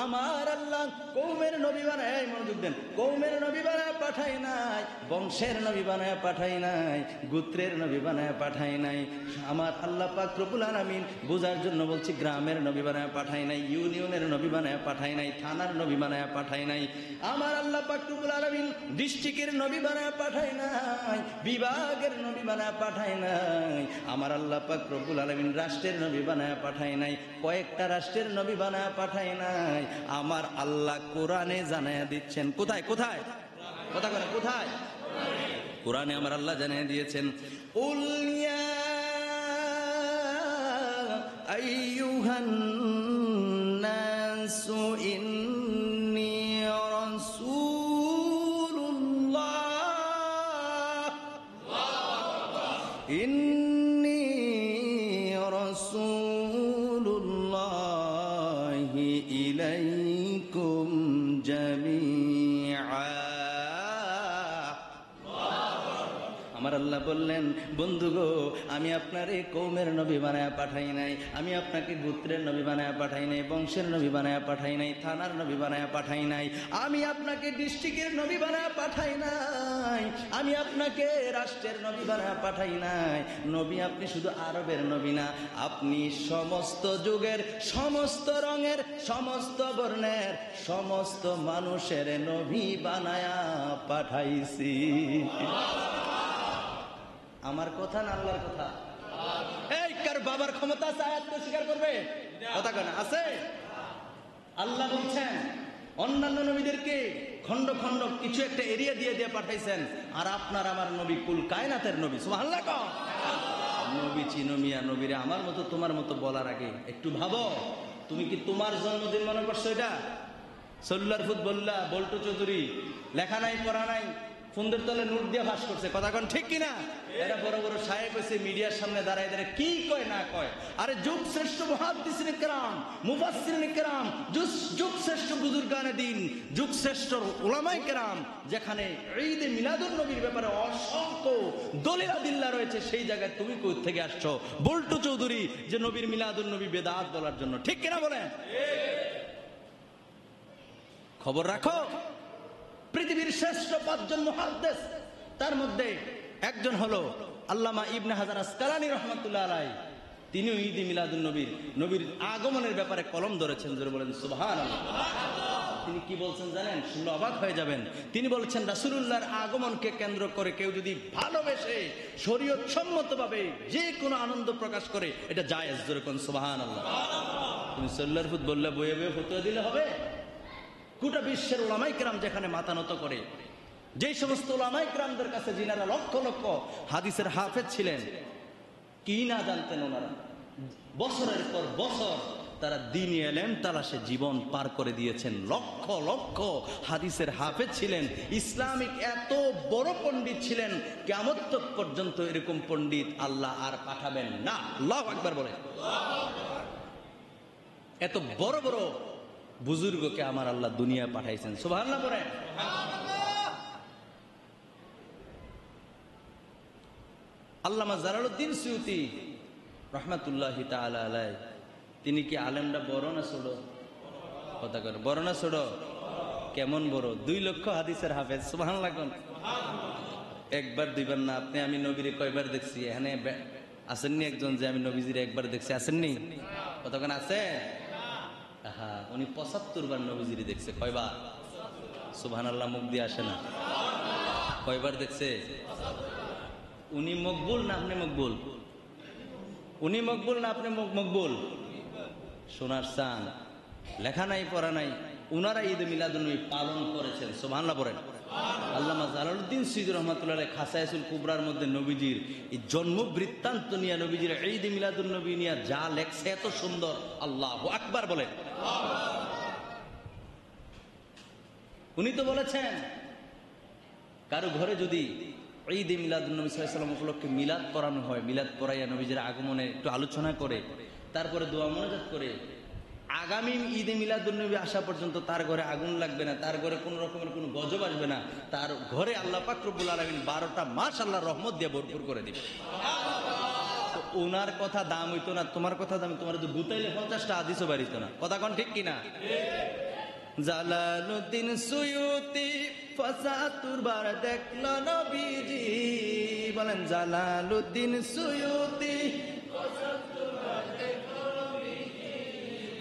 আমার আল্লাহ কওমের নবী বানায়, মনোযোগ দেন, কওমের নবী বানায় পাঠায় নাই, বংশের নবী বানায় পাঠায় নাই, গোত্রের নবী বানায় পাঠায় নাই। আমার আল্লাহ পাক রব্বুল আলামিন বোঝার জন্য বলছি, গ্রামের নবী বানায় পাঠায় নাই, ইউনিয়নের নবী বানায় পাঠায় নাই, থানার নবী বানায় পাঠায় নাই। আমার আল্লাহ পাক রব্বুল আলামিন ডিস্ট্রিক্টের নবী বানায় পাঠায় নাই, বিভাগের নবী বানায় পাঠায় নাই। আমার আল্লাহ পাক রব্বুল আলামিন রাষ্ট্রের নবী বানায় পাঠায় নাই, কয়েকটা রাষ্ট্রের নবী বানায় পাঠায় নাই। আমার আল্লাহ কোরআনে জানায়া দিচ্ছেন, কোথায় কোথায় কথা বলে, কোথায়? কোরআনে আমার আল্লাহ জানিয়ে দিয়েছেন, উল ইয়া আইয়ুহান নাসু ইন্নী রাসূলুল্লাহ, ইন্নী রাসূলুল্লাহি ইলাইকুম জামিআ। আমার আল্লাহ বললেন, বন্ধু গো, আমি আপনার এই কওমের নবী বানায় পাঠাই নাই, আমি আপনাকে গোত্রের নবী বানায় পাঠাই নাই, বংশের নবী বানায় পাঠাই নাই, থানার নবী বানায় পাঠাই নাই, আমি আপনাকে ডিস্ট্রিক্টের নবী বানায় পাঠাই নাই, আমি আপনাকে রাষ্ট্রের নবী বানায় পাঠাই নাই। নবী আপনি শুধু আরবের নবী না, আপনি সমস্ত যুগের, সমস্ত রঙের, সমস্ত বর্ণের, সমস্ত মানুষের নবী বানায়া পাঠাইছি। আমার কথা না আল্লাহর কথা? এই কার বাবার ক্ষমতা আছে আয়াত স্বীকার করবে? কথা কেন আছে? আল্লাহ বলছেন অন্যান্য নবীদেরকে খন্ড খন্ড কিছু একটা এরিয়া দিয়ে দিয়ে পাঠাইছেন, আর আপনার আমার নবী কুল কায়নাতের নবী। সুবহানাল্লাহ। নবী চিনো মিয়া, নবীরে আমার মতো তোমার মতো বলার আগে একটু ভাবো, তুমি কি তোমার জন্মদিন মনে করছো? এটা সল্লার ফুটবল্লা বল্টু চৌধুরী, লেখা নাই পড়া নাই, ফুন্দের তলে নোট দিয়ে ভাস করছে। কথা কোন ঠিক কিনা? এরা বড় বড় সাহেব হয়েছে, মিডিয়ার সামনে দাঁড়ায় দাঁড়ায় কি কয় না কয়। আরে যুগ শ্রেষ্ঠ মুহাদ্দিসিনে কেরাম, মুফাসসিরিনে কেরাম, যুগ শ্রেষ্ঠ বুজুর্গানে দ্বীন, যুগ শ্রেষ্ঠ উলামায়ে কেরাম, যেখানে ঈদে মিলাদুন নবীর ব্যাপারে অসংখ্য দলিল আদিল্লা রয়েছে, সেই জায়গায় তুমি কই থেকে আসছো বল্টু চৌধুরী যে নবীর মিলাদুন নবী বেদাত বলার জন্য? ঠিক কিনা বলেন? খবর রাখো, পৃথিবীর শ্রেষ্ঠ 5 জন মুহাদ্দিস, তার মধ্যে একজন হলো আল্লামা ইবনে হাজার আসকালানী রাহমাতুল্লাহ আলাইহি। তিনিও ঈদে মিলাদুন নবীর আগমনের ব্যাপারে কলম ধরেছেন। জোরে বলেন সুবহানাল্লাহ। তিনি কি বলছেন জানেন? শুনলে অবাক হয়ে যাবেন। তিনি বলছেন, রাসূলুল্লাহর আগমনকে কেন্দ্র করে কেউ যদি ভালোবেসে শরীয়ত সম্মতভাবে যে কোনো আনন্দ প্রকাশ করে, এটা জায়েজ। জোরে কোন সুবহানাল্লাহ। তুমি সল্লার ফুট বললে বয়ে বয়ে ফতোয়া দিলে হবে? গোটা বিশ্বের উলামায়ে কেরাম যেখানে মাথা নত করে, যে সমস্ত উলামায়ে কেরামদের কাছে যিনারা লক্ষ লক্ষ হাদিসের হাফেজ ছিলেন, কি না জানতেন ওনারা, বছরের পর বছর তারা দ্বীনি ইলম তালাশে জীবন পার করে দিয়েছেন। লক্ষ লক্ষ হাদিসের হাফেজ ছিলেন, ইসলামিক এত বড় পণ্ডিত ছিলেন, কিয়ামত পর্যন্ত এরকম পণ্ডিত আল্লাহ আর পাঠাবেন না। আল্লাহু আকবার বলে। এত বড় বড় বুজুর্গকে আমার আল্লাহ দুনিয়া পাঠাইছেন। সুবহানাল্লাহ বলেন। আল্লামা জালালউদ্দিন সুয়ুতি রাহমাতুল্লাহি তাআলা আলাইহি, তিনি কি আলেমটা বড় না ছোট? কথা কর, বড় না ছোট? কেমন বড়? 2 লক্ষ হাদিসের হাফেজ। সুবহানাল্লাহ কোন? একবার দুইবার না, আপনি আমি নবীরে কয়বার দেখছি? এখানে আসেননি একজন যে আমি নবীজিরে একবার দেখছি? আসেননি? কতক্ষণ আছে? হ্যাঁ, উনি 75 বার নবীজিরে দেখছে। কয়বার? সুবহানাল্লাহ, মুখ দিয়ে আসে না। কয়বার দেখছে? উনি মকবুল না আপনি মকবুল? উনি মকবুল না আপনি মকবুল? শোনার চান, লেখা নাই পড়া নাই, উনারা ঈদ মিলাদুন্নবী পালন করেছেন। সুবহানাল্লাহ পড়েন। আল্লামা জালালউদ্দিন সিয়ুতি রাহমাতুল্লাহ আলাইহি খাসায়েসুল কুবরার মধ্যে নবীজির এই জন্ম বৃত্তান্ত নিয়ে, নবীজির ঈদ মিলাদুন্নবী নিয়ে যা লেখছে এত সুন্দর, আল্লাহু আকবার বলেন। উনি তো বলেছেন কারো ঘরে যদি ঈদ মিলাদুন্নবী সাল্লাল্লাহু আলাইহি ওয়াসাল্লাম উপলক্ষে মিলাদ পড়ানো হয়, মিলাদ পড়াইয়া নবীজির আগমনে একটু আলোচনা করে, তারপরে দোয়া মোনাজাত করে, আগামী ঈদে মিলাদুন্নবী আসা পর্যন্ত তার ঘরে আগুন লাগবে না, তার ঘরে কোনো রকমের কোনো গজব আসবে না, তার ঘরে আল্লাহ পাক রব্বুল আলামিন 12টা মাস আল্লাহর রহমত দিয়ে ভরপুর করে দিবে। তো ওনার কথা দাম হইতো না, তোমার কথা দাম, তোমার তো গুতাইলে 50টা হাদিসও বাড়িত না। কথা কোন ঠিক কিনা? জালালউদ্দিন সুয়ুতি ৭৫ বার দেখলো নবীজি, বলেন জালালউদ্দিন সুয়ুতি।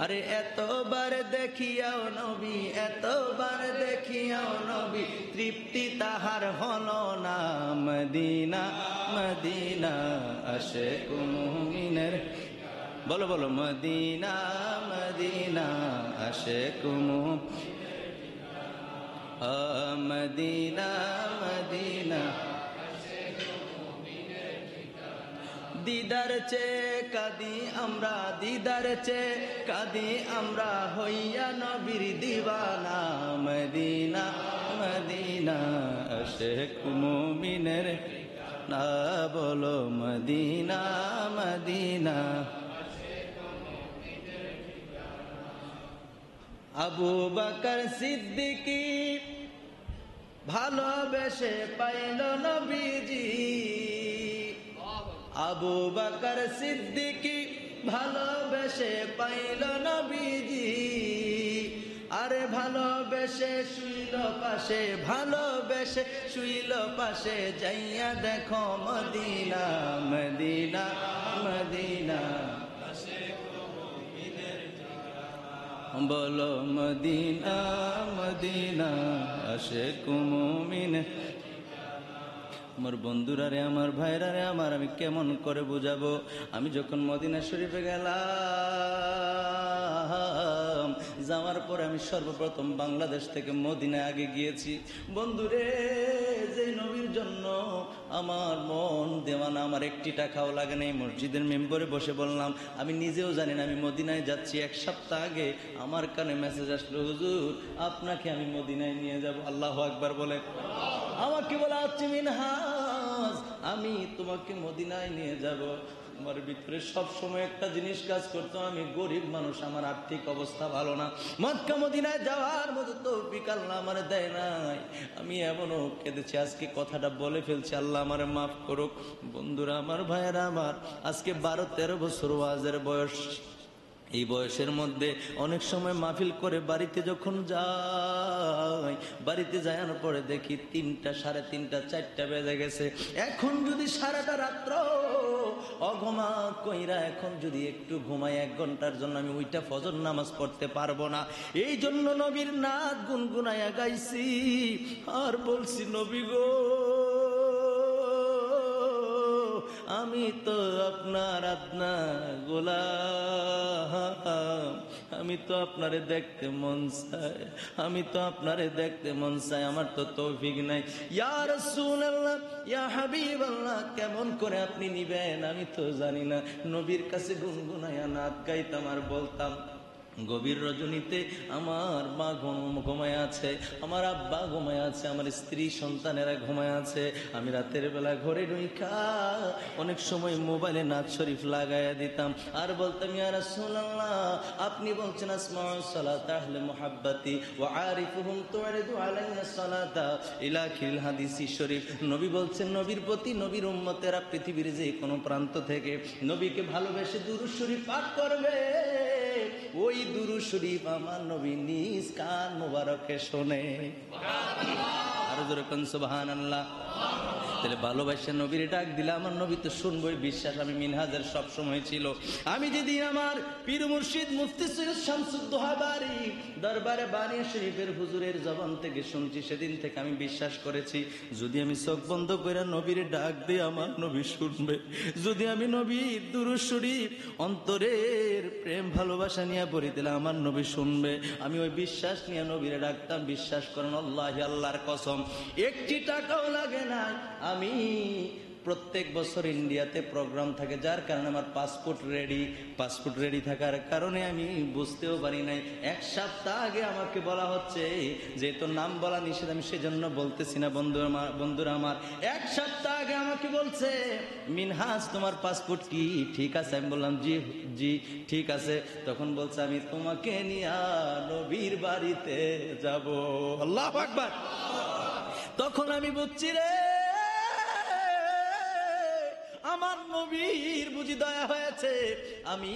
আরে এতবার দেখিয়াও নবী, এতবার দেখিয়াও নবী, তৃপ্তি তাহার হলো না। মদিনা মদিনা আশিক মুমিনের, বলো বলো, মদিনা মদিনা আশিক মদিনা মদিনা। দিদার চেয়ে কাঁদি আমরা, দিদার চেয়ে কাঁদি আমরা, হইয়া নবীর দিওয়ানা। মদিনা মদিনা আশিক মুমিনের, না বলো মদিনা মদিনা। আবু বকর সিদ্দিকী ভালোবেসে পাইল নবীজি, আবু বকর সিদ্দিকী ভালোবেসে পাইল নবীজি। আরে ভালোবেসে শুইল পাশে, ভালোবেসে শুইল পাশে, যাইয়া দেখো মদিনা মদিনা মদিনা। বলো মদিনা মদিনা আশিক মুমিনের। আমার বন্ধুরা রে, আমার ভাইরা রে আমার, আমি কেমন করে বুঝাবো? আমি যখন মদিনা শরীফে গেলাম, যাওয়ার পরে আমি সর্বপ্রথম বাংলাদেশ থেকে মদিনা আগে গিয়েছি। বন্ধুরে, যে নবীর জন্য আমার মন দেওয়ানা, আমার একটি টাকাও লাগে না। মসজিদের মেম্বরে বসে বললাম, আমি নিজেও জানি না আমি মদিনায় যাচ্ছি। 1 সপ্তাহ আগে আমার কানে মেসেজ আসলো, হুজুর আপনাকে আমি মদিনায় নিয়ে যাব। আল্লাহু আকবার বলে। আমাকে বলা হচ্ছে, মিনহাজ আমি তোমাকে মদিনায় নিয়ে যাব। আমার ভিতরে সবসময় একটা জিনিস কাজ করতো, আমি গরিব মানুষ, আমার আর্থিক অবস্থা ভালো না, মক্কা মদিনায় যাওয়ার মতো তৌফিক আল্লাহ আমার দেয় নাই। আমি এমনও কেঁদেছি, আজকে কথাটা বলে ফেলছি, আল্লাহ আমার মাফ করুক। বন্ধুরা আমার, ভাইয়েরা আমার, আজকে 12-13 বছর ওয়াজের বয়স। এই বয়সের মধ্যে অনেক সময় মাহফিল করে বাড়িতে যখন যাই, বাড়িতে যাওয়ার পরে দেখি 3টা, 3:30, 4টা বেজে গেছে। এখন যদি সারাটা রাত্র অঘুমা কইরা এখন যদি একটু ঘুমাই 1 ঘন্টার জন্য, আমি ওইটা ফজর নামাজ পড়তে পারবো না। এই জন্য নবীর নাত গুনগুনাইয়া গাইছি আর বলছি, নবী গো আমি তো আপনার আদনা গোলাম, আমি তো আপনারে দেখতে মন চায়, আমি তো আপনারে দেখতে মন চায়, আমার তো তৌফিক নাই। ইয়া রাসূলুল্লাহ, ইয়া হাবিবাল্লাহ, কেমন করে আপনি নিবেন আমি তো জানি না। নবীর কাছে গুনগুনাইয়া নাত গাইতাম আর বলতাম, গভীর রজনীতে আমার মা ঘুমায় আছে, আমার আব্বা ঘুমায় আছে, আমার স্ত্রী সন্তানেরা ঘুমায় আছে। আমি রাতের বেলা ঘরে ঢুইকা অনেক সময় মোবাইলে নাত শরীফ লাগাইয়া দিতাম আর বলতাম, ইয়া রাসূলুল্লাহ আপনি বলছেন আসমাউস সালাতা আহলে মুহাব্বতি ওয়া আরিফুহুম তুরিদু আলাইহিস সালাতা ইলাখিল হাদিসি শরীফ। নবী বলছেন, নবীর প্রতি, নবীর উম্মতেরা পৃথিবীর যে কোনো প্রান্ত থেকে নবীকে ভালোবেসে দুরূদ শরীফ পাঠ করবে, ওই দুরূদ শরীফ আমার নবী নিজ কান মোবারকে শোনে। আর জোরে কোন সুবহানাল্লাহ। তাহলে ভালোবাসা নবীর ডাক দিলে আমার নবী তো শুনবই, বিশ্বাস আমি মিনহাজের সব সময় ছিল। আমি যেদিন আমার পীর মুর্শিদ মুফতি সৈয়দ শামসুদ্দোহা বারী দরবারে বানিয়া শরীফের হুজুরের জবান থেকে শুনছি, সেদিন থেকে আমি বিশ্বাস করেছি যদি আমি চোখ বন্ধ করে নবীর ডাক দিই আমার নবী শুনবে। যদি আমি নবীর দুরূদ শরীফ অন্তরের প্রেম ভালোবাসা নিয়ে পড়ি দিলে আমার নবী শুনবে। আমি ওই বিশ্বাস নিয়ে নবীরে ডাকতাম। বিশ্বাস করেন আল্লাহি আল্লাহর কসম, একটি টাকাও লাগে না। আমি প্রত্যেক বছর ইন্ডিয়াতে প্রোগ্রাম থাকে, যার কারণে আমার পাসপোর্ট রেডি থাকার কারণে আমি বুঝতেও পারি নাই। এক সপ্তাহ আগে আমাকে বলা হচ্ছে, যেহেতু নাম বলা নিষেধ আমি সেজন্য বলতেছি না বন্ধুরা আমার, এক সপ্তাহ আগে আমাকে বলছে মিনহাজ তোমার পাসপোর্ট কি ঠিক আছে? আমি বললাম জি জি ঠিক আছে। তখন বলছে আমি তোমাকে নিয়ে নবীর বাড়িতে যাব। আল্লাহু আকবার। তখন আমি বুঝছি রে আমার নবীর বুঝি দয়া হয়েছে। আমি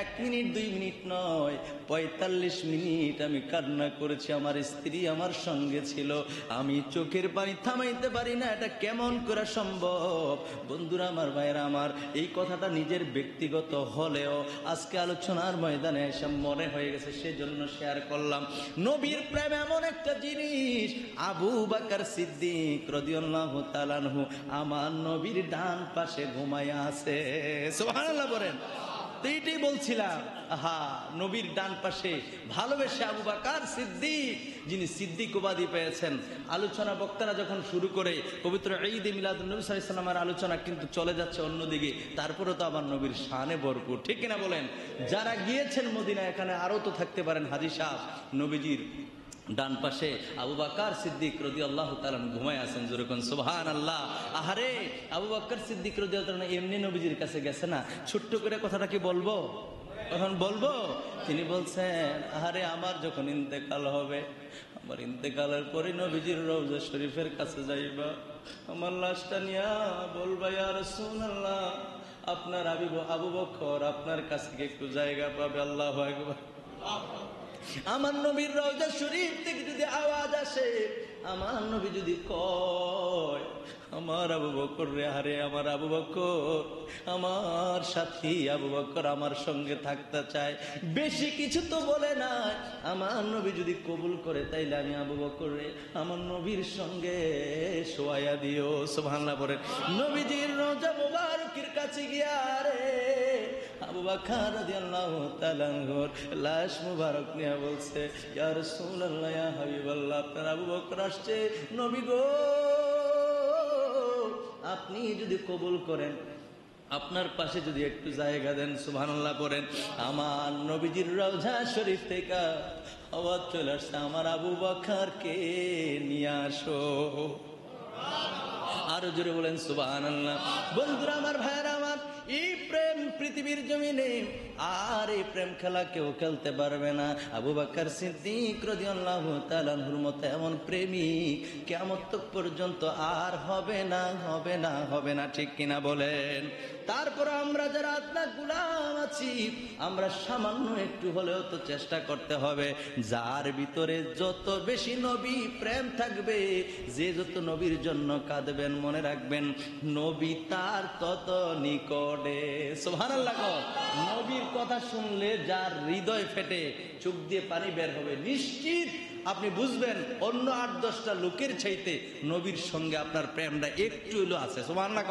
1 মিনিট 2 মিনিট নয় 45 মিনিট আমি কান্না করেছি। আমার স্ত্রী আমার সঙ্গে ছিল, আমি চোখের পানি থামাইতে পারি না। এটা কেমন করে সম্ভব? বন্ধুরা আমার, ভাইয়েরা আমার, এই কথাটা নিজের ব্যক্তিগত হলেও আজকে আলোচনার ময়দানে এসে মনে হয়ে গেছে, সেজন্য শেয়ার করলাম। নবীর প্রেম এমন একটা জিনিস। আবু বকর সিদ্দিক রাদিয়াল্লাহু তাআলা আনহু আমার নবীর ডান পাশে ঘুমায়া আছে। সুবহানাল্লাহ বলেন। তো এইটাই বলছিলাম, নবীর ডান পাশে ভালোবেসে আবু বকর সিদ্দিক, যিনি সিদ্দিক উপাধি পেয়েছেন। আলোচনা বক্তারা যখন শুরু করে পবিত্র ঈদ মিলাদুন নবী সাল্লাল্লাহু আলাইহি ওয়াসাল্লামের আলোচনা কিন্তু চলে যাচ্ছে অন্যদিকে, তারপরে তো আবার নবীর শানে ভরপুর, ঠিক কিনা বলেন? যারা গিয়েছেন মদিনা, এখানে আরো তো থাকতে পারেন হাজী সাহেব, নবীজির ডান পাশে আবু বকর সিদ্দিক রাদিয়াল্লাহু তাআলা ঘুমায় আছেন। জোরে কোন সুবহানাল্লাহ। আহারে, আবু বকর সিদ্দিক রাদিয়াল্লাহু তাআলা এমনি নবীজির কাছে গেছে না, ছোট্ট করে কথাটা কি বলবো? এখন বলবো। তিনি বলছেন, আহারে আমার যখন ইন্তেকাল হবে, আমার ইন্তেকালের পরে নবীজির রওজা শরীফের কাছে যাইবা, আমার লাশটা নিয়া বলবা ইয়া রাসূলুল্লাহ আপনার আবু বকর আপনার কাছে একটু জায়গা পাবে। আল্লাহু আকবার। আমার নবীর রওজা শরীফ থেকে যদি আওয়াজ আসে, আমার নবী যদি কয় আমার আবু বকর রে, আরে আমার আবু বকর, আমার সাথী আবু বকর আমার সঙ্গে থাকতে চায়, বেশি কিছু তো বলে না। আমার নবী যদি কবুল করে, তাইলে আমি আবু বকর রে আমার নবীর সঙ্গে শোয়াইয়া দিও। সুবহানাল্লাহ বলেন। নবীজির রওজা মুবারকের কাছে গিয়া রে আবু বকর রাদিয়াল্লাহু তাআলা আনহুর লাশ মুবারক নিয়ে বলছে, ইয়া রাসূলুল্লাহ ইয়া হাবিবাল্লাহ আপনার আবু বকর আসছে। নবী গো, আপনি যদি কবুল করেন, আপনার পাশে যদি একটু জায়গা দেন, সুবহানাল্লাহ পড়েন। আমার নবীজির রওজা শরীফ থেকে আওয়াজ চলে আসছে, আমার আবু বকরকে নিয়ে আসো। আরো জোরে বলেন সুবহানাল্লাহ। বন্ধুরা আমার, ভাইরা আমার, এই প্রেম পৃথিবীর জমিনে আর এই প্রেম খেলা কেউ খেলতে পারবে না। আবু বকর সিদ্দিক রাদিয়াল্লাহু তাআলা আনহুর মতো এমন প্রেমিক কিয়ামত পর্যন্ত আর হবে না, হবে না, হবে না, ঠিক কিনা বলেন? তারপর আমরা যারা আল্লাহ গোলাম আছি, আমরা সামান্য একটু হলেও তো চেষ্টা করতে হবে। যার ভিতরে যত বেশি নবী প্রেম থাকবে, যে যত নবীর জন্য কাঁদবেন, মনে রাখবেন নবী তার তত নিকটে। সুবহানাল্লাহ। নবীর কথা শুনলে যার হৃদয় ফেটে চোখ দিয়ে পানি বের হবে, নিশ্চিত আপনি বুঝবেন অন্য 8-10টা লোকের চাইতে নবীর সঙ্গে আপনার প্রেমটা একটু হলো আছে। সুবহানাল্লাহ।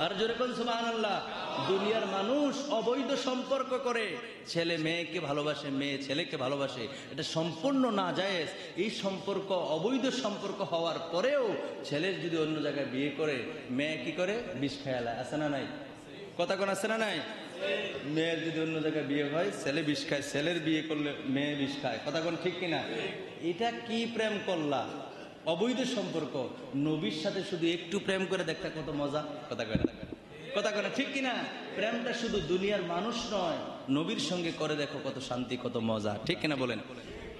আর জোরে কোন সুবহানাল্লাহ। দুনিয়ার মানুষ অবৈধ সম্পর্ক করে, ছেলে মেয়েকে ভালোবাসে, মেয়ে ছেলেকে ভালোবাসে, এটা সম্পূর্ণ নাজায়েজ। এই সম্পর্ক অবৈধ সম্পর্ক হওয়ার পরেও ছেলের যদি অন্য জায়গায় বিয়ে করে, মেয়ে কি করে? বিষ খায়ালায়। আছে না নাই? কথা কোন আছে না নাই? মেয়ের যদি অন্য জায়গায় বিয়ে হয়, ছেলে বিষ খায়, ছেলের বিয়ে করলে মেয়ে বিষ খায়। কথা কোন ঠিক কিনা? এটা কি প্রেম করলা? অবৈধ সম্পর্ক। নবীর সাথে শুধু একটু প্রেম করে দেখতে কত মজা। কথা কয় না? কথা কয় না? ঠিক কিনা? প্রেমটা শুধু দুনিয়ার মানুষ নয়, নবীর সঙ্গে করে দেখো কত শান্তি, কত মজা, ঠিক কিনা বলেন?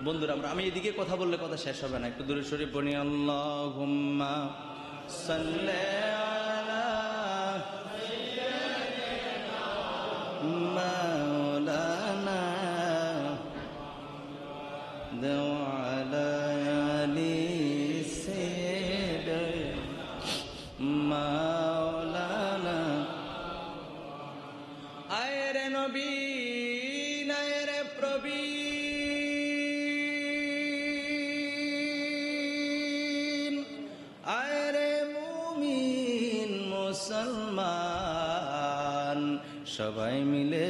বন্ধুরা, আমি এদিকে কথা বললে কথা শেষ হবে না, একটু দূরে শরীফ পড়ি। আল্লাহুম্মা সাল্লি আলা মাওলানা ওয়া আলা আলি সাইয়্যিদিনা সবাই মিলে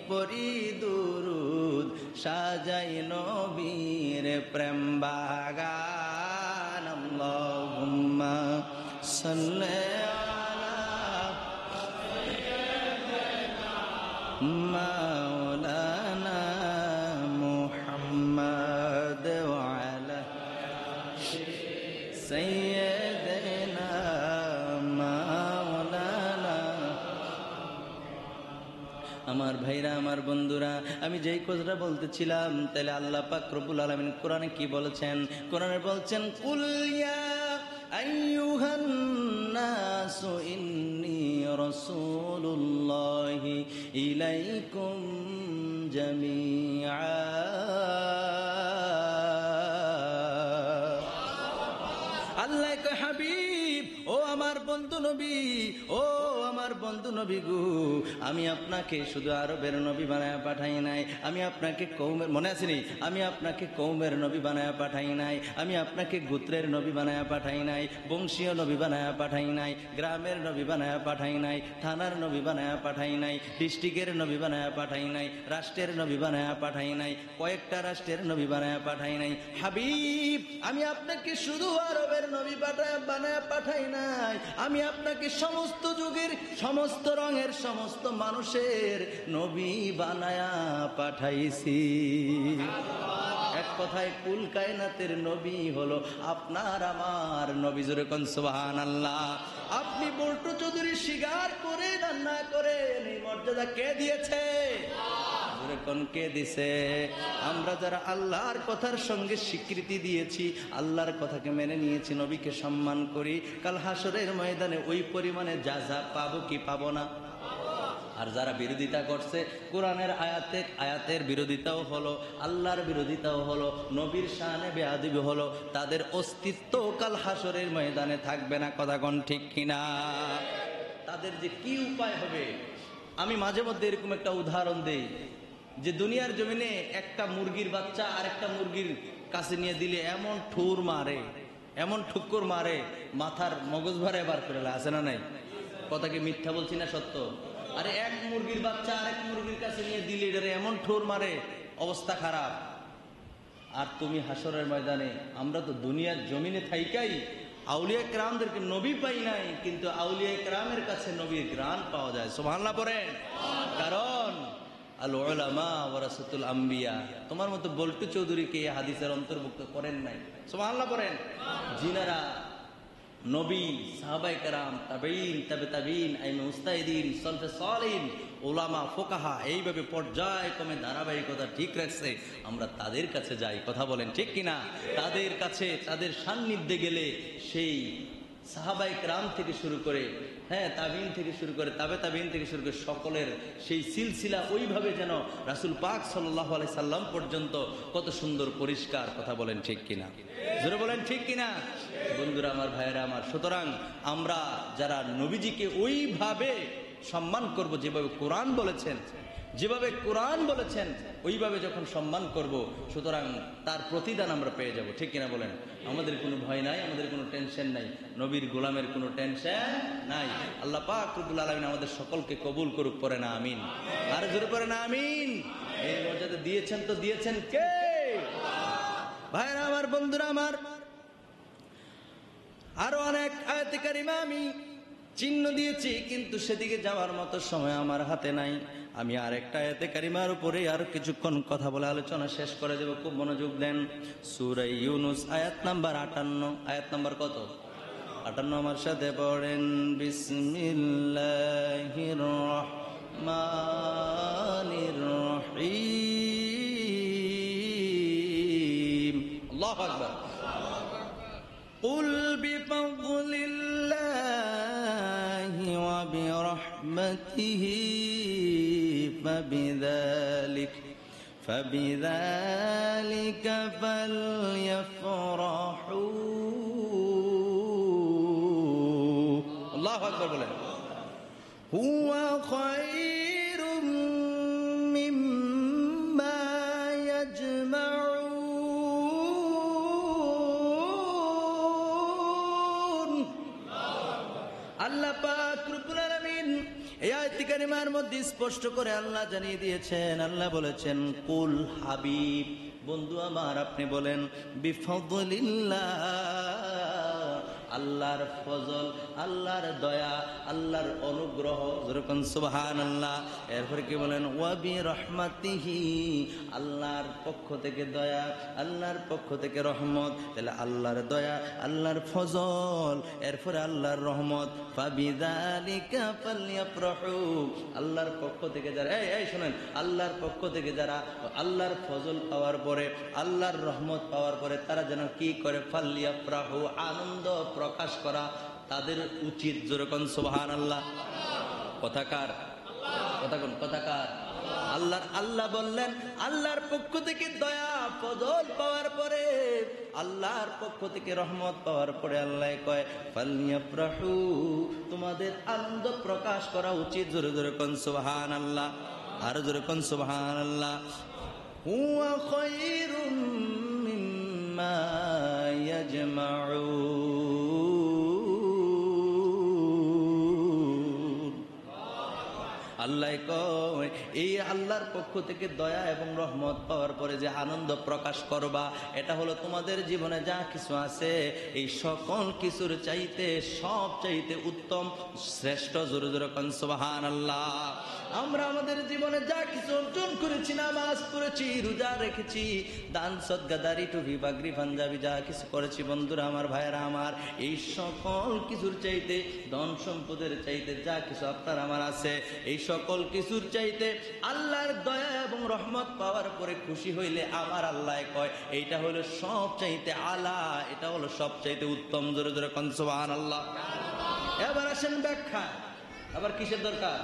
পড়ি দুরুদ, সাজাই নবীর প্রেম বাগান। আল্লাহুম্মা সাল্লি মাওলানা মুহাম্মদ ওয়া আলা সাইয়্যিদিনা মাওলানা। আমার ভাইরা, আমার বন্ধুরা, আমি যেই কথাটা বলতেছিলাম, তাহলে আল্লাহ পাক রব্বুল আলামিন কোরআনে কি বলেছেন? কোরআনে বলছেন, কুল ইয়া আইয়ুহান নাসু ইন্নী রাসূলুল্লাহি ইলাইকুম জামিআ। আল্লাহ কয়, হাবিব, ও আমার বন্ধু নবী, ও আমার বন্ধু নবী গো, আমি আপনাকে শুধু আরবের নবী বানায়া পাঠাই নাই, আমি আপনাকে কওমের, মনে আসেনি, আমি আপনাকে কওমের নবী বানায়া পাঠাই নাই, আমি আপনাকে গোত্রের নবী বানায়া পাঠাই নাই, বংশীয় নবী বানায়া পাঠাই নাই, গ্রামের নবী বানায়া পাঠাই নাই, থানার নবী বানায়া পাঠাই নাই, ডিস্ট্রিক্টের নবী বানায়া পাঠাই নাই, রাষ্ট্রের নবী বানায়া পাঠাই নাই, কয়েকটা রাষ্ট্রের নবী বানায়া পাঠাই নাই। হাবিব, আমি আপনাকে শুধু আরবের নবী বানায়া পাঠাই নাই, আমি আপনাকে সমস্ত যুগের, সমস্ত রঙের, সমস্ত মানুষের নবী বানায়া পাঠাইছি। এক কথায় কুল কায়নাতের নবী হলো আপনার আমার নবী। জোরে কোন সুবহানাল্লাহ। আপনি বল্টু চৌধুরী স্বীকার করেন আর না করেন, এই মর্যাদা কে দিয়েছে? জোরে কোন কে দিছে? আমরা যারা আল্লাহর কথার সঙ্গে স্বীকৃতি দিয়েছি, আল্লাহর কথাকে মেনে নিয়েছি, নবীকে সম্মান করি, কাল হাসরের ময়দানে ওই পরিমাণে যা পাবো কি পাবো না? আর যারা বিরোধিতা করছে, কোরআনের আয়াতের বিরোধিতাও হলো, আল্লাহর বিরোধিতাও হলো, নবীর শানে বেয়াদবি হলো, তাদের অস্তিত্ব কাল হাসরের ময়দানে থাকবে না। কথা কোন ঠিক কিনা? তাদের যে কি উপায় হবে, আমি মাঝে মধ্যে এরকম একটা উদাহরণ দেই যে দুনিয়ার জমিনে একটা মুরগির বাচ্চা আর একটা মুরগির কাছে নিয়ে দিলে এমন ঠুর মারে, এমন ঠুক্কর মারে, মাথার মগজ ভরে বার করে আছে না নাই? কথা কি মিথ্যা বলছি না সত্য? আরে এক মুরগির বাচ্চা আরেক মুরগির কাছে নিয়ে দিলে এটারে এমন ঠোর মারে, অবস্থা খারাপ। আর তুমি হাসরের ময়দানে, আমরা তো দুনিয়ার জমিনে থাইকাই আউলিয়া কেরামদেরকে নবী পাই নাই, কিন্তু আউলিয়া কেরামের কাছে নবীর গ্রাণ পাওয়া যায়। সুবহানাল্লাহ পড়েন। কারণ আল উলামা ওয়ারাসাতুল আম্বিয়া, তোমার মতো বল্টু চৌধুরীকে এই হাদিসের অন্তর্ভুক্ত করেন নাই। সুবহানাল্লাহ পড়েন। জিনারা নবী, সাহাবায়ে কেরাম, তাবেঈন, তাবে তাবেঈন, আইমে মুস্তাহিদিন, সলফে সালিহিন, উলামা, ফুকাহা, এইভাবে পর্যায়ক্রমে ধারাবাহিকতা ঠিক রাখছে, আমরা তাদের কাছে যাই। কথা বলেন ঠিক কিনা? তাদের কাছে, তাদের সান্নিধ্যে গেলে সেই সাহাবায়ে কেরাম থেকে শুরু করে, তাবিঈন থেকে শুরু করে, তাবে তাবিঈন থেকে শুরু করে সকলের সেই সিলসিলা ওইভাবে যেন রাসূল পাক সাল্লাল্লাহু আলাইহি সাল্লাম পর্যন্ত কত সুন্দর পরিষ্কার। কথা বলেন ঠিক কিনা? জোরে বলেন ঠিক কিনা? বন্ধুরা আমার, ভাইয়েরা আমার, সুতরাং আমরা যারা নবীজিকে ওইভাবে সম্মান করব, যেভাবে কোরআন বলেছেন, যেভাবে কোরআন বলেছেন, ওইভাবে যখন সম্মান করব, সুতরাং তার প্রতিদান আমরা পেয়ে যাব। ঠিক কিনা বলেন? আমাদের কোনো ভয় নাই, আমাদের কোনো টেনশন নাই, নবীর গোলামের কোনো টেনশন নাই। আল্লাহ পাক রব্বুল আলামিন আমাদের সকলকে কবুল করুক। পড়ে না আমিন? আর জোরে পড়ে না আমিন? এই মর্যাদা দিয়েছেন তো দিয়েছেন কে? ভাইরা আমার, বন্ধুরা আমার, আরো অনেক আয়াতে কারিমা আমি চিহ্ন দিয়েছি, কিন্তু সেদিকে যাওয়ার মতো সময় আমার হাতে নাই। আমি আরেকটা আয়াতে কারিমার উপরে আরো কিছুক্ষণ কথা বলে আলোচনা শেষ করে দেব। খুব মনোযোগ দেন। সূরা ইউনূস আয়াত নাম্বার 58। আয়াত নাম্বার কত? 58। আমার সাথে পড়েন, বিসমিল্লাহির রহমানির রহিম। আল্লাহু আকবার। قل بفضل الله وبرحمته فبذلك فليفرحوا. الله أكبر. বলেন, هو خير مما يجمعون. আল্লাহ পাক রব্বুল আলামিন এই আয়াত কারিমা কারিমার মধ্যে স্পষ্ট করে আল্লাহ জানিয়ে দিয়েছেন, আল্লাহ বলেছেন কুল হাবিব, বন্ধু আমার আপনি বলেন বিফদলিল্লাহ, আল্লাহর ফজল, আল্লাহর দয়া, আল্লাহর অনুগ্রহ, যেরকম সুবহানাল্লাহ। এরপরে কি বলেন ওয়া বিরহমাতিহি, আল্লাহর পক্ষ থেকে দয়া, আল্লাহর পক্ষ থেকে রহমত। তাহলে আল্লাহর দয়া, আল্লাহর ফজল, এরপরে আল্লাহর রহমত। ফাবিযালিকা ফালইফরাহু, আল্লাহর পক্ষ থেকে যারা এই শুনেন, আল্লাহর পক্ষ থেকে যারা আল্লাহর ফজল পাওয়ার পরে, আল্লাহর রহমত পাওয়ার পরে তারা যেন কি করে, ফালইফরাহু, আনন্দ প্রকাশ করা তাদের উচিত। যেরকম সুবহানাল্লাহ। কথাকার কথাকার আল্লাহ বললেন আল্লাহর পক্ষ থেকে দয়া ফজল পাওয়ার পরে, আল্লাহর পক্ষ থেকে রহমত পাওয়ার পরে আল্লাহ কয় ফালইফরাহু, তোমাদের আনন্দ প্রকাশ করা উচিত। জোরে জোরে কোন সুবহানাল্লাহ, আর জোরে কোন সুবহানাল্লাহ। হুয়া খায়রুম মিম্মা ইয়াজমাউন। আল্লাহ কয় এই আল্লাহর পক্ষ থেকে দয়া এবং রহমত পাওয়ার পরে যে আনন্দ প্রকাশ করবা, এটা হলো তোমাদের জীবনে যা কিছু আছে এই সকল কিছুর চাইতে সব চাইতে উত্তম, শ্রেষ্ঠ। জোরে জোরে কোন সুবহানাল্লাহ। আমরা আমাদের জীবনে যা কিছু অর্জন করেছি, নামাজ পড়েছি, রোজা রেখেছি, দান সদকা দাড়ি টুপি পাগড়ি পাঞ্জাবি যা কিছু করেছি, বন্ধুরা আমার, ভাইয়েরা আমার, এই সকল কিছুর চাইতে, ধন সম্পদের চাইতে যা কিছু আপনার আমার আছে, এই সকল কিছুর চাইতে আল্লাহর দয়া এবং রহমত পাওয়ার পরে খুশি হইলে আমার আল্লাহ কয় এইটা হলো সব চাইতে আলা, এটা হলো সব চাইতে উত্তম। জোরে জোরে কোন সুবহানাল্লাহ। এবার আসেন ব্যাখ্যা। আবার কিসের দরকার?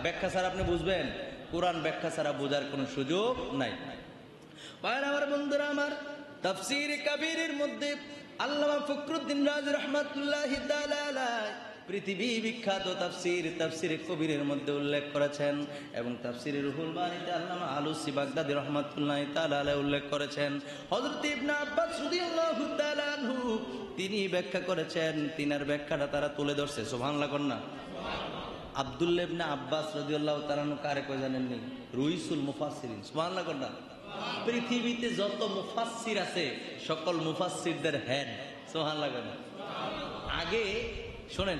ব্যাখ্যা ছাড়া আপনি বুঝবেন? কোরআন ব্যাখ্যা ছাড়া বোঝার কোনো সুযোগ নাই। আমার বন্ধুরা আমার, তাফসীর কাবীরের মধ্যে আল্লামা ফখরুদ্দীন রাজি রাহমাতুল্লাহি তাআলা আলাইহি পৃথিবী বিখ্যাত তাফসীর কবিরের মধ্যে উল্লেখ করেছেন, এবং তাফসীরে রুহুল বারীতে আল্লামা আলুসি বাগদাদী রাহমাতুল্লাহি তাআলা আলাইহি উল্লেখ করেছেন। হযরত ইবনে আব্বাস রাদিয়াল্লাহু তাআলা আনহু তিনি ব্যাখ্যা করেছেন, তিনার ব্যাখ্যাটা তারা তুলে ধরছে। সুবহানাল্লাহ কন্যা। আব্দুল্লাহ ইবনে আব্বাস রাদিয়াল্লাহু তাআলা আনহু কারে কয় জানেননি? রুইসুল মুফাসসিরিন। সুবহানাল্লাহ কন্যা। পৃথিবীতে যত মুফাসসির আছে সকল মুফাসসিরদের হেড। সুবহানাল্লাহ কন্যা। আগে শোনেন,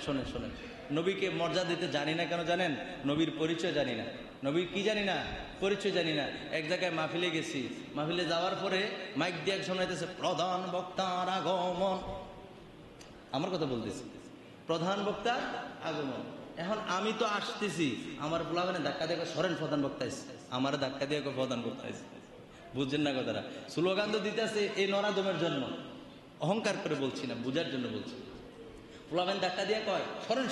নবীকে মর্যাদা দিতে জানি না কেন জানেন? নবীর পরিচয় জানি না। নবীর কি জানি না? পরিচয় জানি না। এক জায়গায় মাহফিলে গেছি, মাহফিলে যাওয়ার পরে মাইক দিয়ে শোনাইতেছে প্রধান বক্তার আগমন। আমার কথা বলতেছি, প্রধান বক্তার আগমন। এখন আমি তো আসতেছি, আমার পোলাপানে ধাক্কা দিয়ে সরেন প্রধান বক্তা এসে, আমার ধাক্কা দিয়ে প্রধান বক্তা এসে। বুঝছেন না কথাটা? স্লোগান তো দিতেছে এই নরাদমের জন্য, অহংকার করে বলছি না, বুঝার জন্য বলছি। পোলাপান ধাক্কা দিয়ে কয়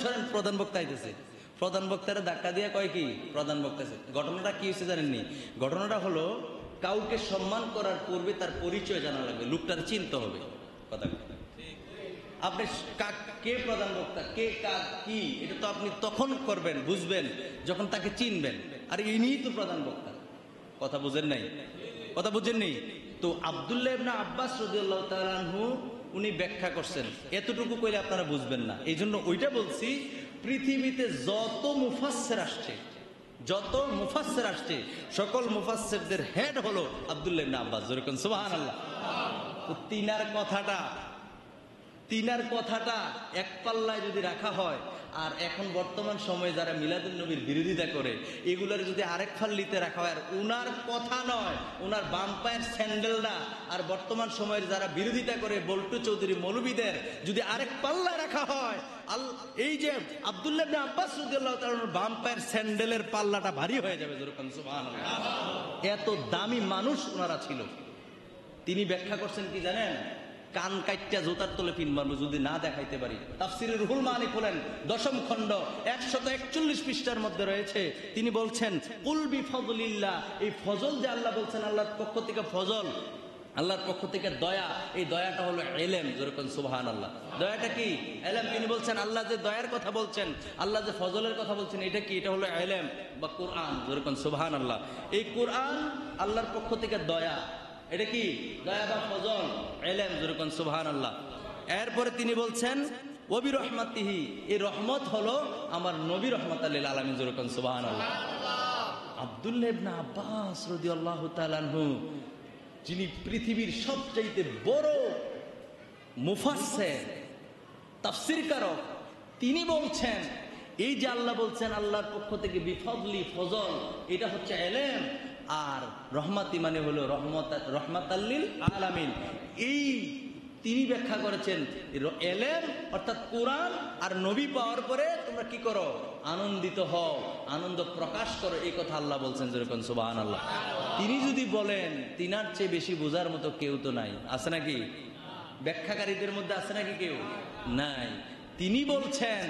সরেন প্রধান বক্তা আইতেছে। প্রধান বক্তারা ধাক্কা দিয়ে কয় কি প্রধান বক্তা আছে। ঘটনাটা কি হয়েছে জানেননি? ঘটনাটা হলো কাউকে সম্মান করার পূর্বে তার পরিচয় জানা লাগবে, লোকটার চিনতে হবে। কথা আপনি কে প্রধান বক্তা, কে কার কি, এটা তো আপনি তখন করবেন, বুঝবেন যখন তাকে চিনবেন। আর ইনিই তো প্রধান বক্তা। কথা বুঝেন নাই? কথা বুঝেননি তো? আব্দুল্লাহ ইবনে আব্বাস রাদিয়াল্লাহু তাআলা আনহু উনি ব্যাখ্যা করছেন, এতটুকু কইলে আপনারা বুঝবেন না। এই জন্য ওইটা বলছি, পৃথিবীতে যত মুফাসসির আসছে সকল মুফাসসিরদের হেড হলো আব্দুল্লাহ ইবনে আব্বাস। যেরকম সুবহানাল্লাহ। তো তিনার কথাটা এক পাল্লায় যদি রাখা হয়, আর এখন বর্তমান সময়ে যারা মিলাদুন নবীর বিরোধিতা করে এগুলার যদি আরেক ফাল্লিতে রাখা হয়, আর উনার কথা নয়, উনার বাম পায়ের স্যান্ডেলটা, আর বর্তমান সময়ের যারা বিরোধিতা করে বল্টু চৌধুরী মৌলবীদের যদি আরেক পাল্লায় রাখা হয়, এই যে আব্দুল্লাহ ইবনে আব্বাস রাদিয়াল্লাহু তাআলার বাম পায়ের স্যান্ডেলের পাল্লাটা ভারী হয়ে যাবে। যেরকম সুবহানাল্লাহ। এত দামি মানুষ ওনারা ছিল। তিনি ব্যাখ্যা করছেন কি জানেন? কান কাইট্টা জোতার তলে পিন মারবো যদি না দেখাইতে পারি। তাফসীরে রুহুল মানি খোলেন, 10ম খণ্ড 141 পৃষ্ঠার মধ্যে রয়েছে। তিনি বলছেন কুল বিফদলিল্লাহ, এই ফজল যে আল্লাহ বলছেন, আল্লাহর পক্ষ থেকে ফজল, আল্লাহর পক্ষ থেকে দয়া, এই দয়াটা হলো ইলম। যেরকম সুবহানাল্লাহ। দয়াটা কি? ইলম। তিনি বলছেন আল্লাহ যে দয়ার কথা বলছেন, আল্লাহ যে ফজলের কথা বলছেন, এটা কি? এটা হলো ইলম বা কোরআন। যেরকম সুবহানাল্লাহ। এই কোরআন আল্লাহর পক্ষ থেকে দয়া, এটা কি? দয়া বা ফজল, ইলম। যেরকম সুবহানাল্লাহ। এরপরে তিনি বলছেন ওয়া বিরহমাতিহি, এই রহমত হলো আমার নবী রহমাতাল লিল আলামিন। যেরকম সুবহানাল্লাহ। আব্দুল্লাহ ইবনে আব্বাস রাদিয়াল্লাহু তাআলা আনহু, যিনি পৃথিবীর সবচাইতে বড় মুফাসসির তাফসীরকারক, তিনি বলছেন এই যে আল্লাহ বলছেন আল্লাহর পক্ষ থেকে বিফদলি ফজল, এটা হচ্ছে ইলম, আর রহমাতি মানে হলো রহমাতাল লিল আলামিন। এই তিনি ব্যাখ্যা করেছেন ইলম অর্থাৎ কোরআন আর নবী পাওয়ার পরে তোমরা কি করো? আনন্দিত হও, আনন্দ প্রকাশ করো, এই কথা আল্লাহ বলছেন। যেরকম সুবহানাল্লাহ। তিনি যদি বলেন, তিনার চেয়ে বেশি বোঝার মতো কেউ তো নাই, আছে নাকি? ব্যাখ্যাকারীদের মধ্যে আছে নাকি কেউ? নাই। তিনি বলছেন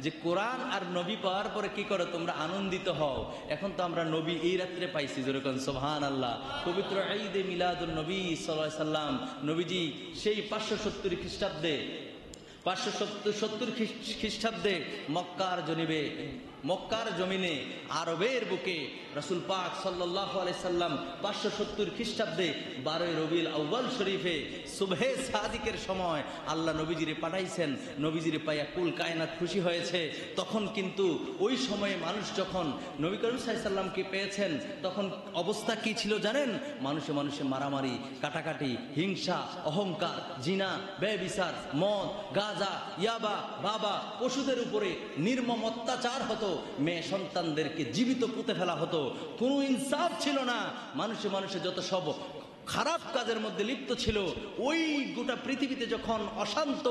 যে কোরআন আর নবী পাওয়ার পরে কি করো? তোমরা আনন্দিত হও। এখন তো আমরা নবী এই রাত্রে পাইছি। যেরকম সুবহানাল্লাহ। পবিত্র ঈদে মিলাদুন নবী সাল্লাল্লাহু আলাইহি সাল্লাম, নবীজি সেই 570 খ্রিস্টাব্দে 570 খ্রিস্টাব্দে মক্কার জমিনে আরবের বুকে রাসূল পাক সাল্লাল্লাহু আলাইহি সাল্লাম 570 খ্রিস্টাব্দে 12 রবিউল আউয়াল শরীফে সুবহে সাদিকের সময় আল্লাহ নবীজিরে পাঠাইছেন। নবীজিরে পাইয়া কুল কায়নাত খুশি হয়েছে। তখন কিন্তু ওই সময়ে মানুষ যখন নবী করিম সাল্লাল্লাহু আলাইহি সাল্লামকে পেয়েছেন, তখন অবস্থা কি ছিল জানেন? মানুষে মানুষে মারামারি, কাটাকাটি, হিংসা, অহংকার, জিনা, ব্যভিচার, মদ, গাঁজা, ইয়াবা, বাবা, পশুদের উপরে নির্মম অত্যাচার হতো। মেয়ে সন্তানদেরকে জীবিত পুঁতে ফেলা হতো। কোনো ইনসাফ ছিল না। মানুষে মানুষে যত সব খারাপ কাজের মধ্যে লিপ্ত ছিল। ওই গোটা পৃথিবীতে যখন অশান্ত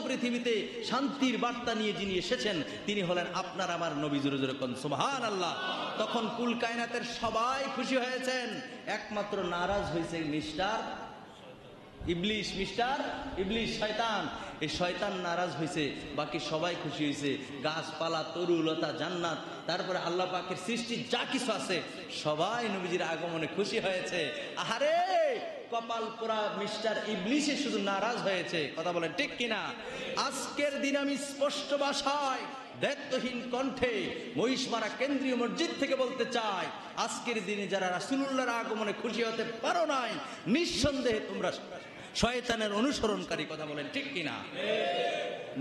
পৃথিবীতে শান্তির বার্তা নিয়ে যিনি এসেছেন, তিনি হলেন আপনার আমার নবী। জোরে জোরে কোন সুবহানাল্লাহ। তখন কুল কায়নাতের সবাই খুশি হয়েছেন, একমাত্র নারাজ হয়েছে মিস্টার ইবলিশ শয়তান। এই শয়তান নারাজ হয়েছে, বাকি সবাই খুশি হয়েছে। গাছপালা, তরুলতা, জান্নাত, তারপরে আল্লাহ পাকের সৃষ্টি যা কিছু আছে সবাই নবীজির আগমনে খুশি হয়েছে। আহারে কপাল পোড়া মিস্টার ইবলিশে শুধু নারাজ হয়েছে। কথা বলেন ঠিক কিনা? আজকের দিন আমি স্পষ্ট ভাষায় দায়িত্বহীন কণ্ঠে মহিষমারা কেন্দ্রীয় মসজিদ থেকে বলতে চাই, আজকের দিনে যারা রাসূলুল্লাহর আগমনে খুশি হতে পারো নাই, নিঃসন্দেহে তোমরা শয়তানের অনুসরণকারী। কথা বলেন ঠিক কিনা?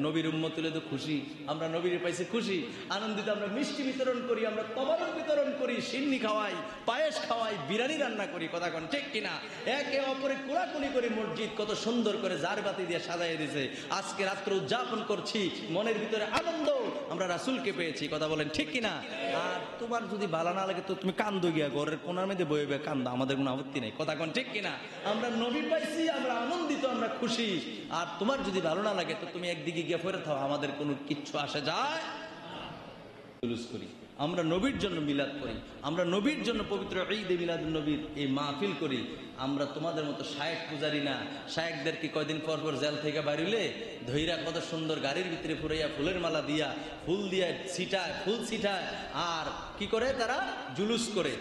নবীর উম্মত হলে তো খুশি, আমরা নবীর পাইছে খুশি, আনন্দিত। আমরা মিষ্টি বিতরণ করি, আমরা তবারক বিতরণ করি, সিন্নি খাওয়াই, পায়েস খাওয়াই, বিরিয়ানি রান্না করি। কথা কোন ঠিক কিনা? একে অপরে কোলাকুলি করে মসজিদ কত সুন্দর করে জারবাতি দিয়ে সাজাই দিয়েছে। আজকে রাত্র উদযাপন করছি, মনের ভিতরে আনন্দ, আমরা রাসূলকে পেয়েছি। কথা বলেন ঠিক কিনা? আর তোমার যদি ভালো না লাগে তো তুমি কান্দো গিয়া ঘরের কোনার মধ্যে বয়ে বয়ে কান্দো, আমাদের কোনো আপত্তি নেই। কথা কোন ঠিক কিনা? আমরা নবী পাইছি, আমরা আনন্দিত, আমরা খুশি। আর তোমার যদি ভালো না লাগে তো তুমি একদিকে গিয়ে ফেরে থাও, আমাদের কোনো কিচ্ছু আসে যায়। জুলুস করি, আমরা নবীর জন্য মিলাদ করি, আমরা নবীর জন্য পবিত্র ঈদে মিলাদুন নবীর এই মাহফিল করি। আমরা তোমাদের মতো শায়েখ পূজারি না। শায়েখদেরকে কয়দিন পর পর জেল থেকে বাইরিলে ধৈরা কত সুন্দর গাড়ির ভিতরে ফুরাইয়া ফুলের মালা দিয়া, ফুল দিয়া ছিটায়, ফুল ছিটায়, আর কি করে তারা? জুলুস করে,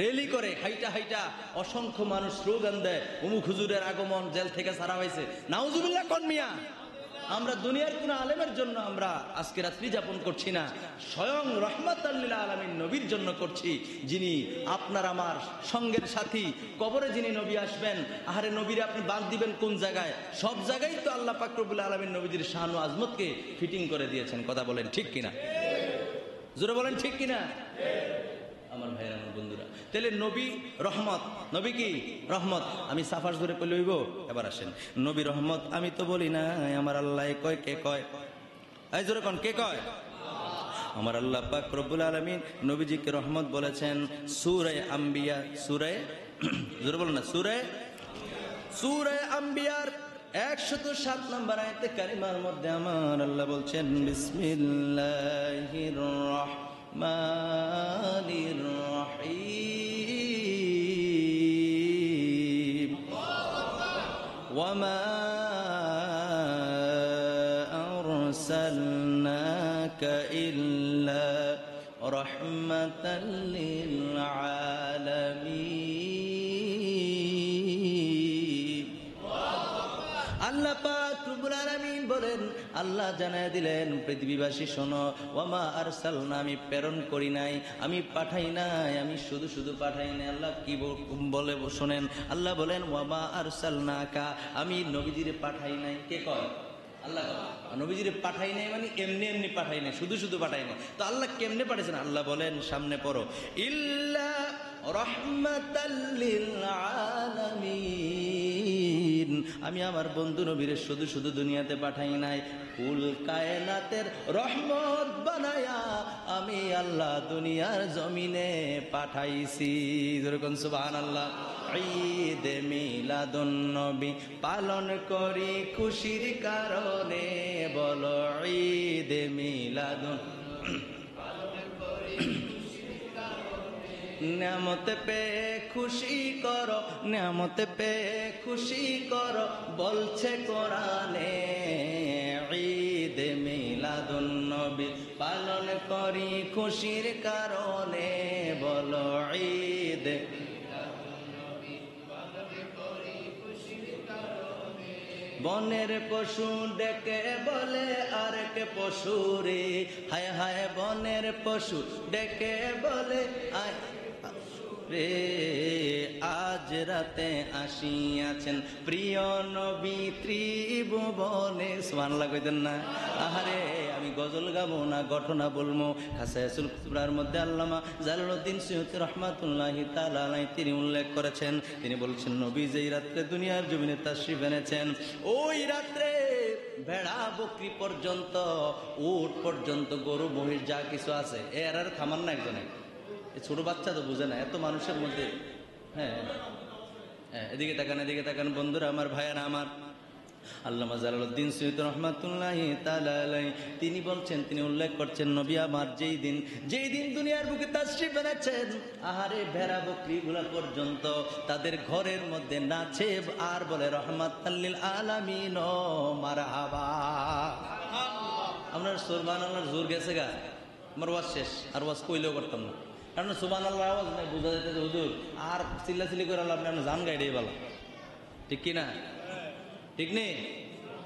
রেলি করে, হাইটা হাইটা অসংখ্য মানুষ স্লোগান দেয়, অমুক হুজুরের আগমন, জেল থেকে ছাড়া হয়েছে। নাউজুবিল্লাহ কোন মিয়া? আমরা দুনিয়ার কোন আলেমের জন্য আমরা আজকে রাত্রি যাপন করছি না, স্বয়ং রহমাতাল লিল আলামিন নবীর জন্য করছি, যিনি আপনার আমার সঙ্গের সাথী। কবরে যিনি নবী আসবেন, আহারে নবীরে আপনি বাদ দিবেন কোন জায়গায়? সব জায়গায় তো আল্লাহ পাক রব্বুল আলামিন নবীজির শান ও আজমতকে ফিটিং করে দিয়েছেন। কথা বলেন ঠিক কিনা? জোরে বলেন ঠিক কিনা? আমার ভাইয়ের, আমার বন্ধুরা, তাহলে নবী রহমত, নবী কি রহমত। আমি সাফার ধরে কই লইব। এবার আসেন, নবী রহমত আমি তো বলি না, আমার আল্লাহ কয়। কে কয়? এই জোরে কোন কে কয়? আমার আল্লাহ পাক রব্বুল আলামিন নবীজিকে রহমত বলেছেন সূরা আম্বিয়া, জোরে বলেন না, সূরা আম্বিয়ার 107 নম্বর আয়াতে কারিমার মধ্যে আমার আল্লাহ বলছেন, বিসমিল্লাহির রাহমানির রাহিম, ওয়ামা আরসালনাকা ইল্লা রাহমাতাল লিল আলামিন। আল্লাহ পাক রব্বুল আলামিন বলেন, আল্লাহ জানায় দিলেন পৃথিবীবাসী শোনো, ওয়ামা আরসালনা, আমি প্রেরণ করি নাই, আমি পাঠাই নাই, আমি শুধু পাঠাই নাই। আল্লাহ কি বলে শোনেন, আল্লাহ বলেন ওয়ামা আরসালনাকা, আমি নবীজিরে পাঠাই নাই। কে কয়? আল্লাহ নবীজিরে পাঠাই নাই মানে এমনি এমনি পাঠাই নাই, শুধু শুধু পাঠাই নাই। তো আল্লাহ কেমনে পাঠাইছেন? আল্লাহ বলেন, সামনে পড়ো, ইল্লা রাহমাতাল লিল আলামিন। আমি আমার বন্ধু নবীরে শুধু শুধু দুনিয়াতে পাঠাই নাই, কুল কায়নাতের রহমত বানায়া আমি আল্লাহ দুনিয়ার জমিনে পাঠাইছি। যেরকম সুবহানাল্লাহ। ঈদ মিলাদুন নবী পালন করি খুশির কারণে, বলো ঈদ মিলাদুন। নিয়ামতে পেয়ে খুশি করো, নিয়ামতে পেয়ে খুশি করো, বলছে কোরআনে। ঈদ মিলাদুন নবী পালন করি খুশির কারণে, বলো ঈদ। বনের পশু ডেকে বলে আরেক পশু রে, হায় হায় বনের পশু ডেকে বলে রে, আজ রাতে আসিয়াছেন প্রিয় নবী ত্রিভুবনে। সুবহানাল্লাহ কইতেন না? আহারে আমি গজল গাবো না, ঘটনা বলবো। খাসায়াতুল কুবরার মধ্যে আল্লামা জালালউদ্দিন সৈয়দী রাহমাতুল্লাহি তাআলা আলাইহি তিনি উল্লেখ করেছেন, তিনি বলছেন নবী যেই রাত্রে দুনিয়ার জমিনে তাশরীফ এনেছেন, ওই রাত্রে ভেড়া বকরি পর্যন্ত, উট পর্যন্ত, গরু মহিষ যা কিছু আছে এর আর থামান না একজনে। ছোট বাচ্চা তো বুঝে না, এত মানুষের মধ্যে। হ্যাঁ হ্যাঁ, এদিকে তাকান, এদিকে তাকান বন্ধুরা আমার, ভাইয়ারা আমার। আল্লামা জালালউদ্দিন সৈয়দী রাহমাতুল্লাহি তাআলা আলাইহি তিনি বলছেন, তিনি উল্লেখ করছেন, নবী আমার যেই দিন দুনিয়ার বুকে তাশরীফ এনেছেন, আহারে ভেড়া বকরিগুলা পর্যন্ত তাদের ঘরের মধ্যে নাচে আর বলে রহমাতাল লিল আলামিন মারহাবা। আপনার সুবহানাল্লাহর জোর গেছে গা, আমার ওয়াজ শেষ, আর ওয়াজ কইলেও করতাম না, কারণ সুবহানাল্লাহ আওয়াজ নাই, বোঝা যেতেছে হুজুর আর চিল্লাচিল্লি করে আল্লাহ আপনি জান গাইডেই ভালো, ঠিক কিনা? ঠিক নেই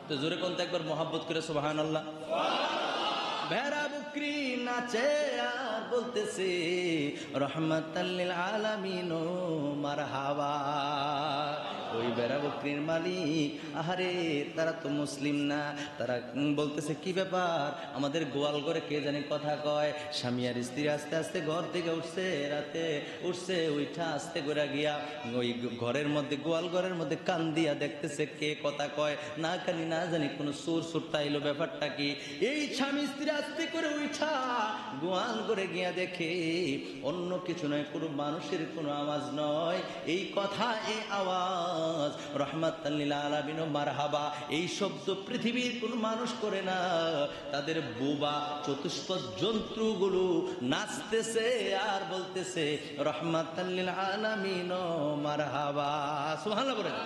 তো? জোরে কোন একবার মোহাব্বত করে সুবহানাল্লাহ। ভেড়া বকরি নাচে আর বলতেছে রহমাতাল লিল আলামিন মারহাবা। ওই ভেড়া বকরির মালিক, আহারে তারা তো মুসলিম না, তারা বলতেছে কি ব্যাপার, আমাদের গোয়াল ঘরে কে জানি কথা কয়। স্বামী আর স্ত্রী আস্তে আস্তে ঘর থেকে উঠছে, রাতে উঠছে, উঠা আস্তে করে গিয়া ওই ঘরের মধ্যে, গোয়াল ঘরের মধ্যে কান দিয়া দেখতেছে কে কথা কয়, না কানি না জানি কোন সুর সুরটা এলো, ব্যাপারটা কি? এই স্বামী স্ত্রী আস্তে করে উঠা গোয়াল ঘরে গিয়া দেখে অন্য কিছু নয়, কোনো মানুষের কোনো আওয়াজ নয়, এই কথা, এই আওয়াজ রহমাতাল লিল আলামিন মারহাবা, এই শব্দ পৃথিবীর কোন মানুষ করে না। তাদের বোবা চতুষ্পদ জন্তুগুলো নাচতেছে আর বলতেছে রহমাতাল লিল আলামিন মারহাবা। সুবহানাল্লাহ বলেন।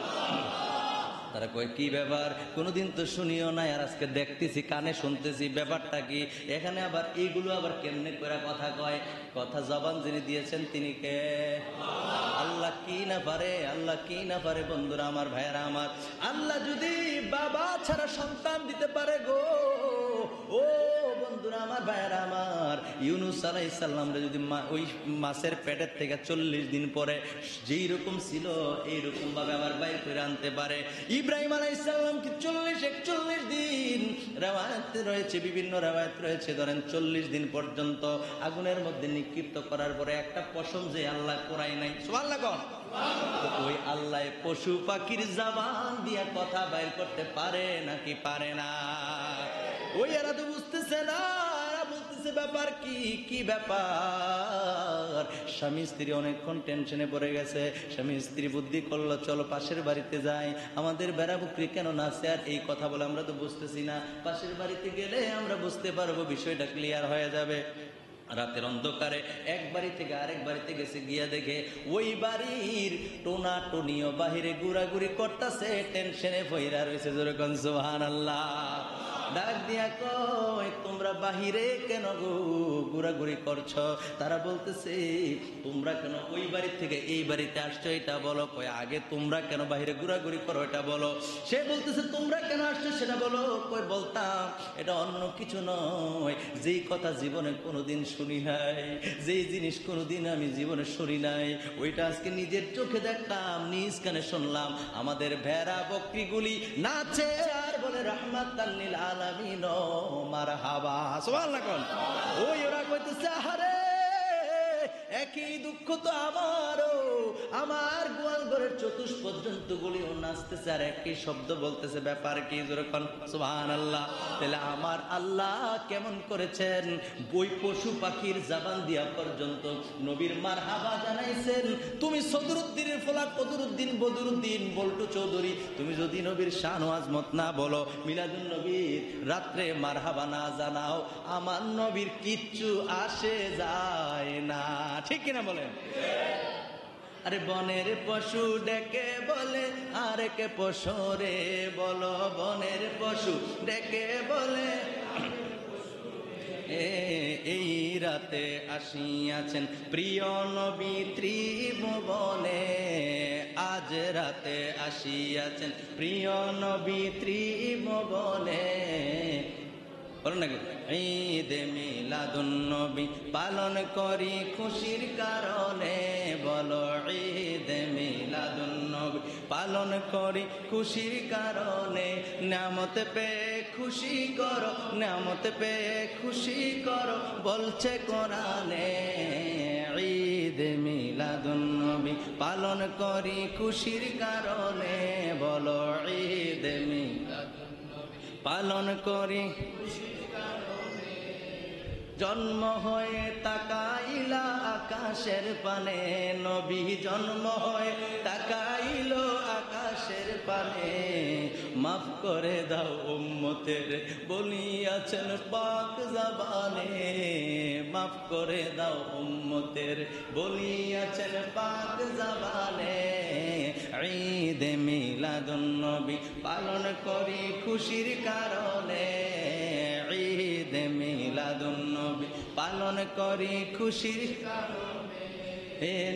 তারা কয় কি ব্যাপার, কোনোদিন তো শুনিও নাই, আর আজকে দেখতেছি, কানে শুনতেছি, ব্যাপারটা কি? এখানে আবার এইগুলো আবার কেমনে করে কথা কয়? কথা জবান যিনি দিয়েছেন তিনি কে? আল্লাহ। কি না পারে, আল্লাহ কি না পারে বন্ধুরা আমার, ভাইয়েরা আমার। আল্লাহ যদি বাবা ছাড়া সন্তান দিতে পারে গো, ও বন্ধুরা আমার, ভাইয়েরা আমার, ইউনূস আলাইহিস সালামরে যদি ওই মাছের পেটের থেকে 40 দিন পরে যেই রকম ছিল এইরকম ভাবে আবার বাইর করে আনতে পারে, ইব্রাহিম আলাইহিস সালামকে 40-41 দিন রিওয়ায়াত রয়েছে, বিভিন্ন রিওয়ায়াত রয়েছে, ধরেন 40 দিন পর্যন্ত আগুনের মধ্যে নিক্ষিপ্ত করার পরে একটা পশম যে আল্লাহ কোরাই নাই। সুবহানাল্লাহ কোন? ওই আল্লাহ পশু পাখির জবান দিয়া কথা বাইর করতে পারে নাকি পারে না? ওই এরা তো বুঝতেছে না, এরা বলতেছে ব্যাপার কি, কি ব্যাপার? স্বামী স্ত্রী অনেকক্ষণ টেনশনে পড়ে গেছে, স্বামী স্ত্রী বুদ্ধি করলো চলো পাশের বাড়িতে যাই, আমাদের বেড়া বকরি কেন নাচে আর এই কথা বলে আমরা তো বুঝতেছি না, পাশের বাড়িতে গেলে আমরা বুঝতে পারবো, বিষয়টা ক্লিয়ার হয়ে যাবে। রাতের অন্ধকারে এক বাড়ি থেকে আরেক বাড়িতে গেছে, গিয়া দেখে ওই বাড়ির টোনা টনিও বাহিরে ঘুরাঘুরি করতেছে, টেনশনে পইরা রয়েছে। যেরকম সুবহানাল্লাহ। ডাক দিয়া কয় তোমরা বাহিরে কেন গো ঘোরাঘুরি করছো? তারা বলতেছে তোমরা কেন ওই বাড়ি থেকে এই বাড়িতে আসছো এটা বলো। কয় আগে তোমরা কেন বাহিরে ঘোরাঘুরি করো এটা বলো। সে বলতেছে তোমরা কেন আসছো সেটা বলো। কই বলতাম এটা অন্য কিছু নয়, যেই কথা জীবনে কোনোদিন শুনি নাই, যেই জিনিস কোনোদিন আমি জীবনে শুনি নাই, ওইটা আজকে নিজের চোখে দেখলাম, নিজ কানে শুনলাম। আমাদের ভেড়া বকরিগুলি নাচে আর বলে রাহমাতাল লিল আলামিন মারহাবা। সুবহানাল্লাহ কোন ওই ওরা কইতেছে আহারে একই দুঃখ তো আমারও, আমার গোয়াল ঘরের চতুষ্পদ জন্তুগুলিও নাচতেছে আর একই শব্দ বলতেছে। ব্যাপার কি? যেরকম সুবহানাল্লাহ। তাহলে আমার আল্লাহ কেমন করেছেন, বই পশু পাখির জবান দিয়া পর্যন্ত নবীর মারহাবা জানাইছেন। তুমি সদরুদ্দিনের ফলা কদরুদ্দিন বদরুদ্দিন বল্টু চৌধুরী, তুমি যদি নবীর শান ও আজমত না বলো, মিলাদুন নবীর রাত্রে মারহাবা না জানাও, আমার নবীর কিচ্ছু আসে যায় না। ঠিক কিনা বলেন? আরে বনের পশু ডেকে বলে আরেকে পশরে বলো, বনের পশু ডেকে বলে এই রাতে আসিয়াছেন প্রিয় নবী ত্রিভুবনে, আজ রাতে আসিয়াছেন প্রিয় নবী ত্রিভুবনে। বলেন নাকি ঈদে মিলাদুন নবী পালন করি খুশির কারণে, বলো ঈদে মিলাদুন নবী পালন করি খুশির কারণে। নিয়ামত পেয়ে খুশি করো, নিয়ামত পেয়ে খুশি করো বলছে কোরআনে। ঈদে মিলাদুন নবী পালন করি খুশির কারণে, বলো ঈদে মিলাদুন নবী পালন করি। জন্ম হয়ে তাকাইলা আকাশের পানে, নবী জন্ম হয়ে তাকাইল আকাশের পানে। মাফ করে দাও উম্মতের বলিয়াছেন পাক জবানে, মাফ করে দাও উম্মতের বলিয়াছেন পাক জবানে। ঈদে মিলাদুন নবী পালন করি খুশির কারণে, ঈদে মিলাদুন নবী পালন করি খুশির কারণে।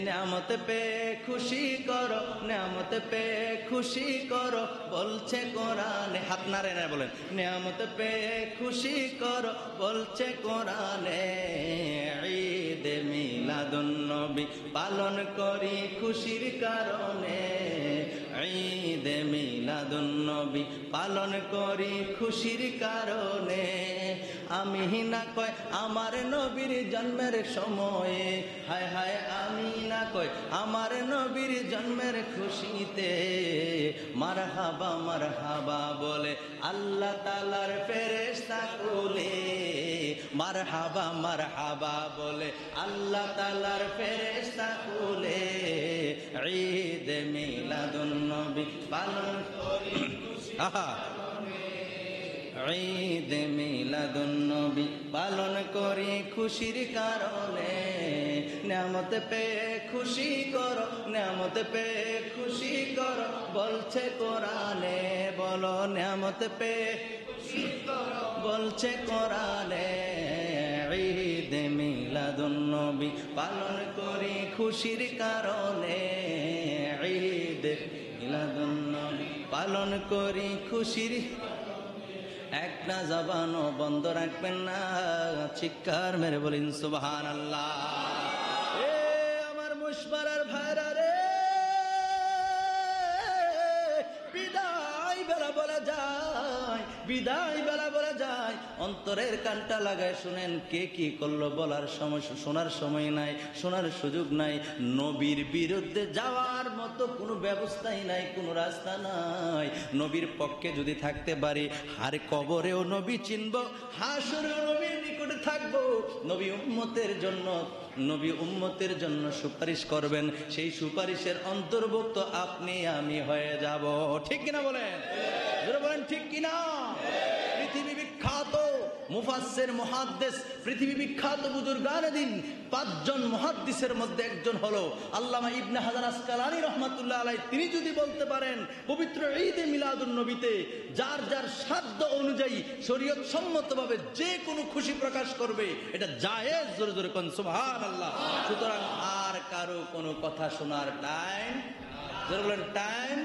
নিয়ামত পেয়ে খুশি করো, নিয়ামত পেয়ে খুশি করো বলছে কোরআনে। হাত নাড়ে না বলেন নিয়ামত পেয়ে খুশি করো বলছে কোরআনে। ঈদে মিলাদুন নবী পালন করি খুশির কারণে, ঈদে মিলাদুন নবী পালন করি খুশির কারণে। আমি না কয় আমার নবীর জন্মের সময়ে, হায় হায় আমি না কয় আমার নবীর জন্মের খুশিতে মারহাবা মারহাবা বলে আল্লাহ তাআলার ফেরেশতা কুলে, মারহাবা মারহাবা বলে আল্লাহ তাআলার ফেরেশতা কুলে। ঈদে মিলাদুন নবী পালন করি আহা, ঈদে মিলাদুন নবী পালন করি খুশির কারণে। নিয়ামত পেয়ে খুশি করো, নিয়ামত পেয়ে খুশি করো বলছে কোরআনে, বলো নিয়ামত পেয়ে খুশি করো বলছে কোরআনে। ঈদে মিলাদুন নবী পালন করি খুশির কারণে, ঈদে মিলাদুন নবী পালন করি খুশির। একটা জবানও বন্ধ রাখবেন না, চিৎকার মেরে বলেন সুবহানাল্লাহ। এ আমার মুশবারার ভাইরা রে, বিদায় বেলা বলা যায়, বিদায় বেলা বলা যায়। অন্তরের কানটা লাগায় শুনেন, কে কি করলো বলার সময়, শোনার সময় নাই, শোনার সুযোগ নাই। নবীর বিরুদ্ধে যাওয়ার মতো কোনো ব্যবস্থাই নাই, কোনো রাস্তা নাই। নবীর পক্ষে যদি থাকতে পারি, আর কবরেও নবী চিনব, হাসরেও নবীর নিকটে থাকবো। নবী উম্মতের জন্য, নবী উম্মতের জন্য সুপারিশ করবেন, সেই সুপারিশের অন্তর্ভুক্ত আপনি আমি হয়ে যাব। ঠিক কিনা বলেন? বলেন ঠিক কিনা? পৃথিবী বিখ্যাত মুফাসসির মুহাদ্দিস পৃথিবী বিখ্যাত বুজুর্গানে দিন 5 জন মুহাদ্দিসের মধ্যে একজন হলো আল্লামা ইবনে হাজার আসকালানী রাহমাতুল্লাহ আলাইহি। তিনি যদি বলতে পারেন পবিত্র ঈদে মিলাদুন নবীতে যার যার সাধ্য অনুযায়ী শরীয়ত সম্মতভাবে যে কোনো খুশি প্রকাশ করবে, এটা জায়েজ। জোরে জোরে কোন সুবহানাল্লাহ। সুতরাং আর কারো কোনো কথা শোনার টাইম, জোরে বলেন টাইম